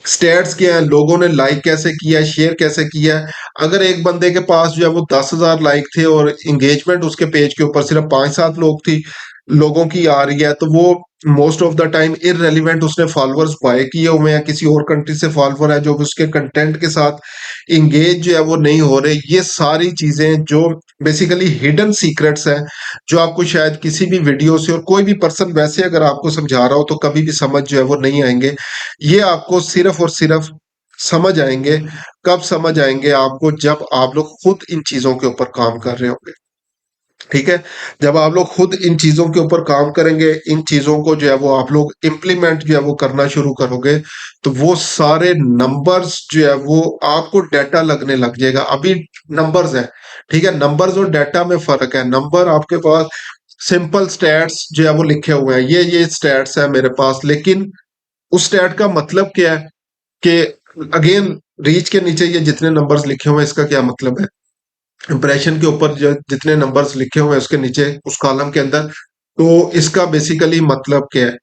स्टेट्स क्या है, लोगों ने लाइक कैसे किया है, शेयर कैसे किया है। अगर एक बंदे के पास जो है वो 10,000 लाइक थे और इंगेजमेंट उसके पेज के ऊपर सिर्फ 5-7 लोगों की आ रही है, तो वो most of the time irrelevant, उसने फॉलोअर्स बाय किए हुए हैं, किसी और कंट्री से फॉलोअर है जो उसके कंटेंट के साथ इंगेज जो है वो नहीं हो रहे। ये सारी चीजें जो बेसिकली हिडन सीक्रेट्स हैं, जो आपको शायद किसी भी वीडियो से और कोई भी पर्सन वैसे अगर आपको समझा रहा हो तो कभी भी समझ जो है वो नहीं आएंगे। ये आपको सिर्फ और सिर्फ समझ आएंगे, कब समझ आएंगे आपको, जब आप लोग खुद इन चीजों के ऊपर काम कर रहे होंगे। ठीक है, जब आप लोग खुद इन चीजों के ऊपर काम करेंगे, इन चीजों को जो है वो आप लोग इम्प्लीमेंट जो है वो करना शुरू करोगे, तो वो सारे नंबर्स जो है वो आपको डाटा लगने लग जाएगा। अभी नंबर्स है, ठीक है, नंबर्स और डाटा में फर्क है। नंबर आपके पास सिंपल स्टैट्स जो है वो लिखे हुए हैं, ये स्टैट्स है मेरे पास, लेकिन उस स्टैट का मतलब क्या है कि अगेन रीच के नीचे ये जितने नंबर्स लिखे हुए हैं इसका क्या मतलब है, इंप्रेशन के ऊपर जो जितने नंबर्स लिखे हुए हैं उसके नीचे उस कॉलम के अंदर, तो इसका बेसिकली मतलब क्या है।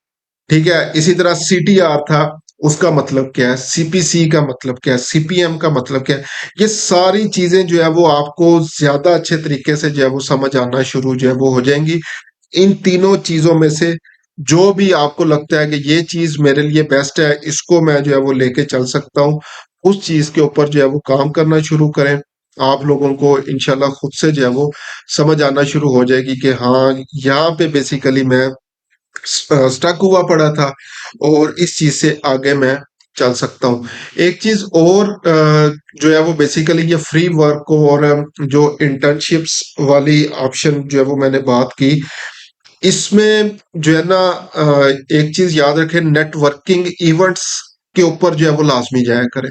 ठीक है, इसी तरह सीटीआर था, उसका मतलब क्या है, सीपीसी का मतलब क्या है, सीपीएम का मतलब क्या है। ये सारी चीजें जो है वो आपको ज्यादा अच्छे तरीके से जो है वो समझ आना शुरू जो है वो हो जाएंगी। इन तीनों चीजों में से जो भी आपको लगता है कि ये चीज मेरे लिए बेस्ट है, इसको मैं जो है वो लेके चल सकता हूँ, उस चीज के ऊपर जो है वो काम करना शुरू करें। आप लोगों को इंशाल्लाह खुद से जो है वो समझ आना शुरू हो जाएगी कि हाँ, यहाँ पे बेसिकली मैं स्टक हुआ पड़ा था और इस चीज से आगे मैं चल सकता हूँ। एक चीज और जो है वो बेसिकली ये फ्री वर्क को और जो इंटर्नशिप्स वाली ऑप्शन जो है वो मैंने बात की, इसमें जो है ना एक चीज याद रखें, नेटवर्किंग इवेंट्स के ऊपर जो है वो लाजमी जाया करें।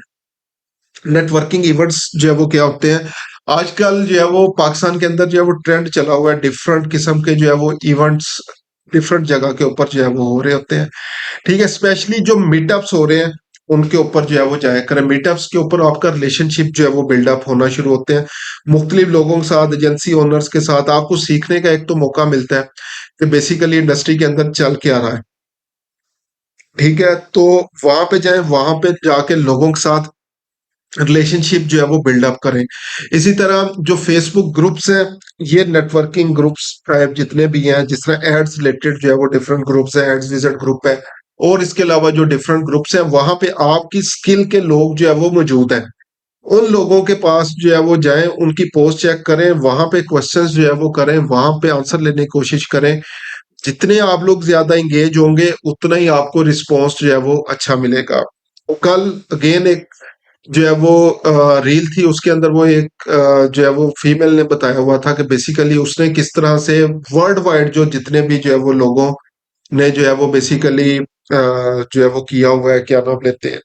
नेटवर्किंग इवेंट्स जो है वो क्या होते हैं, आजकल जो है वो पाकिस्तान के अंदर जो है वो ट्रेंड चला हुआ है, डिफरेंट किस्म के जो है वो इवेंट्स डिफरेंट जगह के ऊपर जो है वो हो रहे होते हैं। ठीक है, स्पेशली जो मीटअप्स हो रहे हैं उनके ऊपर जो है वो जाया करें। मीटअप्स के ऊपर आपका रिलेशनशिप जो है वो बिल्डअप होना शुरू होते हैं, मुख्तलिफ लोगों के साथ, एजेंसी ओनर्स के साथ आपको सीखने का एक तो मौका मिलता है कि बेसिकली इंडस्ट्री के अंदर चल क्या रहा है। ठीक है, तो वहां पे जाएं, वहां पे जाके लोगों के साथ रिलेशनशिप जो है वो बिल्डअप करें। इसी तरह जो फेसबुक ग्रुप्स हैं, ये नेटवर्किंग ग्रुप्स टाइप जितने भी हैं, जिस तरह एड्स रिलेटेड जो है वो डिफरेंट ग्रुप्स हैं, एड्स विजिट ग्रुप है, और इसके अलावा जो डिफरेंट ग्रुप्स हैं वहां पे आपकी स्किल के लोग जो है वो मौजूद हैं। उन लोगों के पास जो है वो जाएं, उनकी पोस्ट चेक करें, वहां पे क्वेश्चंस जो है वो करें, वहां पे आंसर लेने की कोशिश करें। जितने आप लोग ज्यादा इंगेज होंगे उतना ही आपको रिस्पॉन्स जो है वो अच्छा मिलेगा। तो कल अगेन एक जो है वो रील थी, उसके अंदर वो एक जो है वो फीमेल ने बताया हुआ था कि बेसिकली उसने किस तरह से वर्ल्ड वाइड जो जितने भी जो है वो लोगों ने जो है वो बेसिकली जो है वो किया हुआ है, क्या नाम लेते हैं,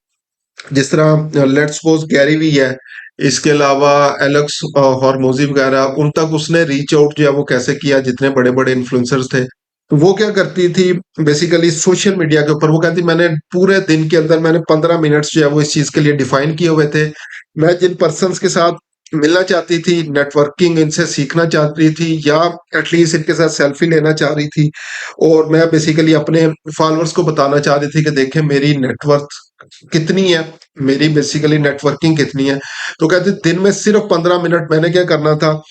जिस तरह लेट्स सपोज गैरी वी है, इसके अलावा एलेक्स हॉर्मोजी वगैरह, उन तक उसने रीच आउट जो है वो कैसे किया, जितने बड़े बड़े इन्फ्लुएंसर्स थे। तो वो क्या करती थी बेसिकली सोशल मीडिया के ऊपर, वो कहती मैंने पूरे दिन के अंदर मैंने 15 मिनट्स जो है वो इस चीज के लिए डिफाइन किए हुए थे। मैं जिन पर्सन्स के साथ मिलना चाहती थी, नेटवर्किंग इनसे सीखना चाहती थी, या एटलीस्ट इनके साथ सेल्फी लेना चाह रही थी, और मैं बेसिकली अपने फॉलोअर्स को बताना चाह रही थी कि देखें मेरी नेटवर्थ कितनी है, मेरी बेसिकली नेटवर्किंग कितनी है। तो कहते दिन में सिर्फ 15 मिनट मैंने क्या करना था,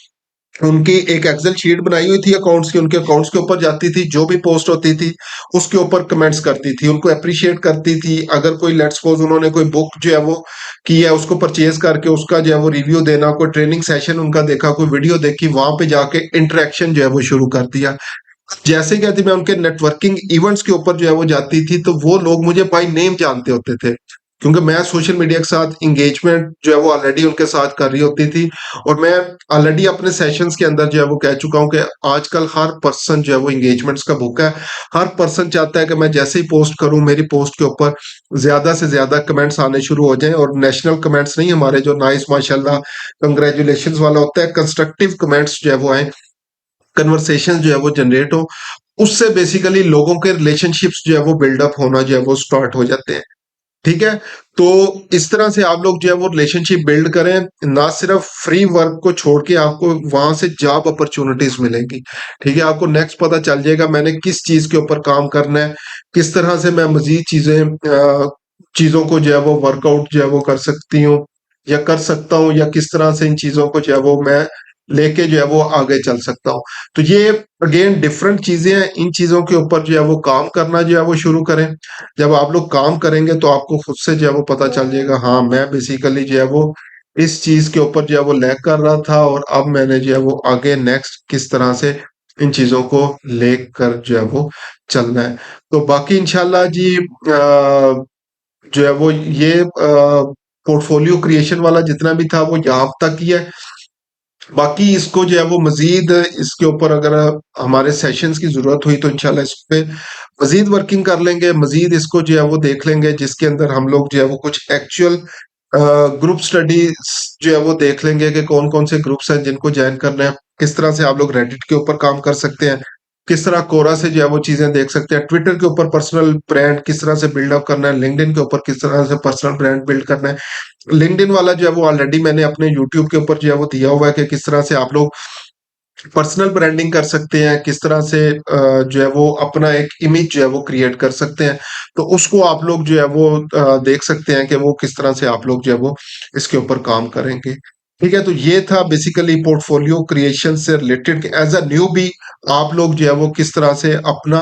उनकी एक एक्सेल शीट बनाई हुई थी अकाउंट्स की, उनके अकाउंट्स के ऊपर जाती थी, जो भी पोस्ट होती थी उसके ऊपर कमेंट्स करती थी, उनको अप्रिशिएट करती थी। अगर कोई लेट्स सपोज उन्होंने कोई बुक जो है वो की है, उसको परचेज करके उसका जो है वो रिव्यू देना, कोई ट्रेनिंग सेशन उनका देखा, कोई वीडियो देखी, वहां पे जाके इंटरेक्शन जो है वो शुरू कर दिया। जैसे ही कहती मैं उनके नेटवर्किंग इवेंट्स के ऊपर जो है वो जाती थी, तो वो लोग मुझे बाय नेम जानते होते थे, क्योंकि मैं सोशल मीडिया के साथ इंगेजमेंट जो है वो ऑलरेडी उनके साथ कर रही होती थी। और मैं ऑलरेडी अपने सेशंस के अंदर जो है वो कह चुका हूँ कि आजकल हर पर्सन जो है वो इंगेजमेंट्स का भूखा है। हर पर्सन चाहता है कि मैं जैसे ही पोस्ट करूं, मेरी पोस्ट के ऊपर ज्यादा से ज्यादा कमेंट्स आने शुरू हो जाएं, और नेशनल कमेंट्स नहीं, हमारे जो नाइस माशाल्लाह कंग्रेचुलेशन वाला होता है, कंस्ट्रक्टिव कमेंट्स जो है वो आए, कन्वर्सेशन जो है वो जनरेट हो। उससे बेसिकली लोगों के रिलेशनशिप्स जो है वो बिल्डअप होना जो है वो स्टार्ट हो जाते हैं। ठीक है। तो इस तरह से आप लोग जो है वो रिलेशनशिप बिल्ड करें, ना सिर्फ फ्री वर्क को छोड़ के आपको वहां से जॉब अपॉर्चुनिटीज मिलेंगी। ठीक है, आपको नेक्स्ट पता चल जाएगा मैंने किस चीज के ऊपर काम करना है, किस तरह से मैं मजीद चीजों को जो है वो वर्कआउट जो है वो कर सकती हूँ या कर सकता हूँ, या किस तरह से इन चीजों को जो है वो मैं लेके जो है वो आगे चल सकता हूँ। तो ये अगेन डिफरेंट चीजें हैं, इन चीजों के ऊपर जो है वो काम करना जो है वो शुरू करें। जब आप लोग काम करेंगे तो आपको खुद से जो है वो पता चल जाएगा, हाँ मैं बेसिकली जो है वो इस चीज के ऊपर जो है वो लैग कर रहा था, और अब मैंने जो है वो आगे नेक्स्ट किस तरह से इन चीजों को लेकर जो है वो चलना है। तो बाकी इंशाल्लाह जी जो है वो ये पोर्टफोलियो क्रिएशन वाला जितना भी था वो यहाँ तक ही है। बाकी इसको जो है वो मजीद इसके ऊपर अगर हमारे सेशंस की जरूरत हुई तो इंशाल्लाह इस पे मजीद वर्किंग कर लेंगे, मजीद इसको जो है वो देख लेंगे, जिसके अंदर हम लोग जो है वो कुछ एक्चुअल ग्रुप स्टडीज जो है वो देख लेंगे कि कौन कौन से ग्रुप्स हैं जिनको ज्वाइन करना है, किस तरह से आप लोग रेडिट के ऊपर काम कर सकते हैं, किस तरह कोरा से जो है वो चीजें देख सकते हैं, ट्विटर के ऊपर पर्सनल ब्रांड किस तरह से बिल्डअप करना है, लिंक्डइन के ऊपर किस तरह से पर्सनल ब्रांड बिल्ड करना है। लिंक्डइन वाला जो है वो ऑलरेडी मैंने अपने यूट्यूब के ऊपर जो है वो दिया हुआ है कि किस तरह से आप लोग पर्सनल ब्रांडिंग कर सकते हैं, किस तरह से जो है वो अपना एक इमेज जो है वो क्रिएट कर सकते हैं। तो उसको आप लोग जो है वो देख सकते हैं कि वो किस तरह से आप लोग जो है वो इसके ऊपर काम करेंगे। ठीक है, तो ये था बेसिकली पोर्टफोलियो क्रिएशन से रिलेटेड, एज अ न्यू भी आप लोग जो है वो किस तरह से अपना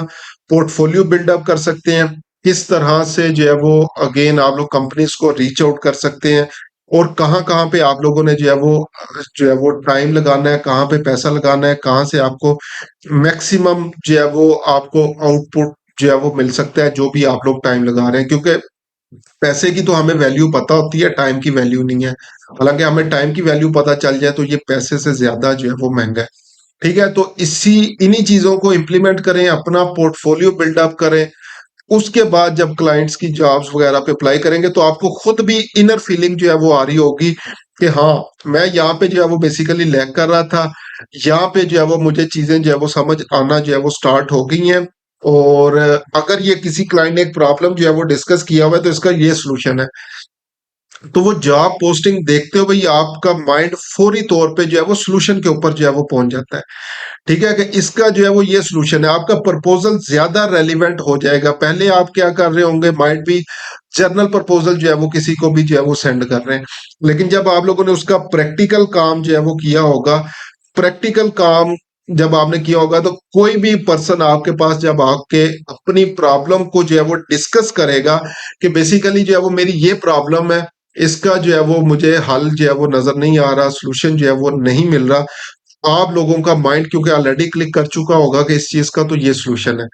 पोर्टफोलियो बिल्डअप कर सकते हैं, किस तरह से जो है वो अगेन आप लोग कंपनीज को रीच आउट कर सकते हैं, और कहाँ कहाँ पे आप लोगों ने जो है वो टाइम लगाना है, कहाँ पे पैसा लगाना है, कहाँ से आपको मैक्सिमम जो है वो आपको आउटपुट जो है वो मिल सकता है, जो भी आप लोग टाइम लगा रहे हैं। क्योंकि पैसे की तो हमें वैल्यू पता होती है, टाइम की वैल्यू नहीं है। हालांकि हमें टाइम की वैल्यू पता चल जाए तो ये पैसे से ज्यादा जो है वो महंगा है। ठीक है, तो इन्हीं चीजों को इम्प्लीमेंट करें, अपना पोर्टफोलियो बिल्डअप करें। उसके बाद जब क्लाइंट्स की जॉब्स वगैरह पे अप्लाई करेंगे तो आपको खुद भी इनर फीलिंग जो है वो आ रही होगी कि हाँ मैं यहाँ पे जो है वो बेसिकली लैग कर रहा था, यहाँ पे जो है वो मुझे चीजें जो है वो समझ आना जो है वो स्टार्ट हो गई हैं। और अगर ये किसी क्लाइंट ने एक प्रॉब्लम जो है वो डिस्कस किया हुआ है तो इसका ये सोल्यूशन है, तो वो जॉब पोस्टिंग देखते हो भाई आपका माइंड फौरी तौर पे जो है वो सोल्यूशन के ऊपर जो है वो पहुंच जाता है। ठीक है, कि इसका जो है वो ये सोल्यूशन है, आपका प्रपोजल ज्यादा रेलिवेंट हो जाएगा। पहले आप क्या कर रहे होंगे, माइट भी जर्नल प्रपोजल जो है वो किसी को भी जो है वो सेंड कर रहे हैं, लेकिन जब आप लोगों ने उसका प्रैक्टिकल काम जो है वो किया होगा, प्रैक्टिकल काम जब आपने किया होगा, तो कोई भी पर्सन आपके पास जब आके अपनी प्रॉब्लम को जो है वो डिस्कस करेगा कि बेसिकली जो है वो मेरी ये प्रॉब्लम है, इसका जो है वो मुझे हल जो है वो नजर नहीं आ रहा, सोल्यूशन जो है वो नहीं मिल रहा, आप लोगों का माइंड क्योंकि ऑलरेडी क्लिक कर चुका होगा कि इस चीज का तो ये सोल्यूशन है।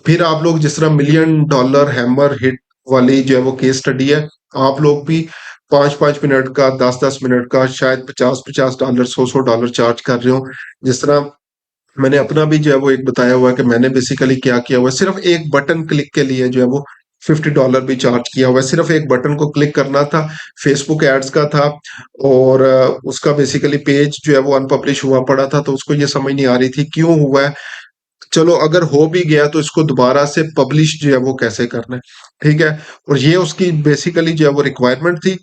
फिर आप लोग जिस तरह मिलियन डॉलर हैमर हिट वाली जो है वो केस स्टडी है, आप लोग भी 5-5 मिनट का, 10-10 मिनट का, शायद 50-50 डॉलर, 100-100 डॉलर चार्ज कर रहे हो। जिस तरह मैंने अपना भी जो है वो एक बताया हुआ है कि मैंने बेसिकली क्या किया हुआ है, सिर्फ एक बटन क्लिक के लिए जो है वो $50 भी चार्ज किया हुआ है। सिर्फ एक बटन को क्लिक करना था, फेसबुक एड्स का था, और उसका बेसिकली पेज जो है वो अनपब्लिश हुआ पड़ा था, तो उसको ये समझ नहीं आ रही थी क्यों हुआ है। चलो अगर हो भी गया तो इसको दोबारा से पब्लिश जो है वो कैसे करना है, ठीक है। और ये उसकी बेसिकली जो है वो रिक्वायरमेंट थी।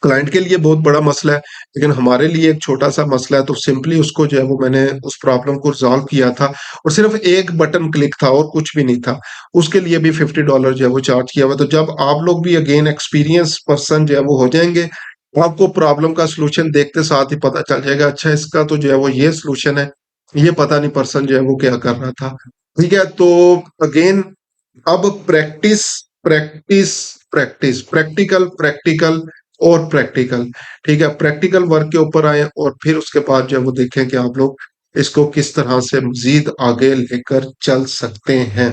क्लाइंट के लिए बहुत बड़ा मसला है, लेकिन हमारे लिए एक छोटा सा मसला है, तो सिंपली उसको जो है वो मैंने उस प्रॉब्लम को रिजॉल्व किया था, और सिर्फ एक बटन क्लिक था और कुछ भी नहीं था। उसके लिए भी $50 जो है वो चार्ज किया हुआ। तो जब आप लोग भी अगेन एक्सपीरियंस पर्सन जो है वो हो जाएंगे, तो आपको प्रॉब्लम का सोल्यूशन देखते साथ ही पता चल जाएगा, अच्छा इसका तो जो है वो ये सोल्यूशन है, ये पता नहीं पर्सन जो है वो क्या कर रहा था। ठीक है, तो अगेन अब practice, practice, practice, practical, practical और प्रैक्टिकल। ठीक है, प्रैक्टिकल वर्क के ऊपर आए, और फिर उसके बाद जो है वो देखें कि आप लोग इसको किस तरह से मजीद आगे लेकर चल सकते हैं।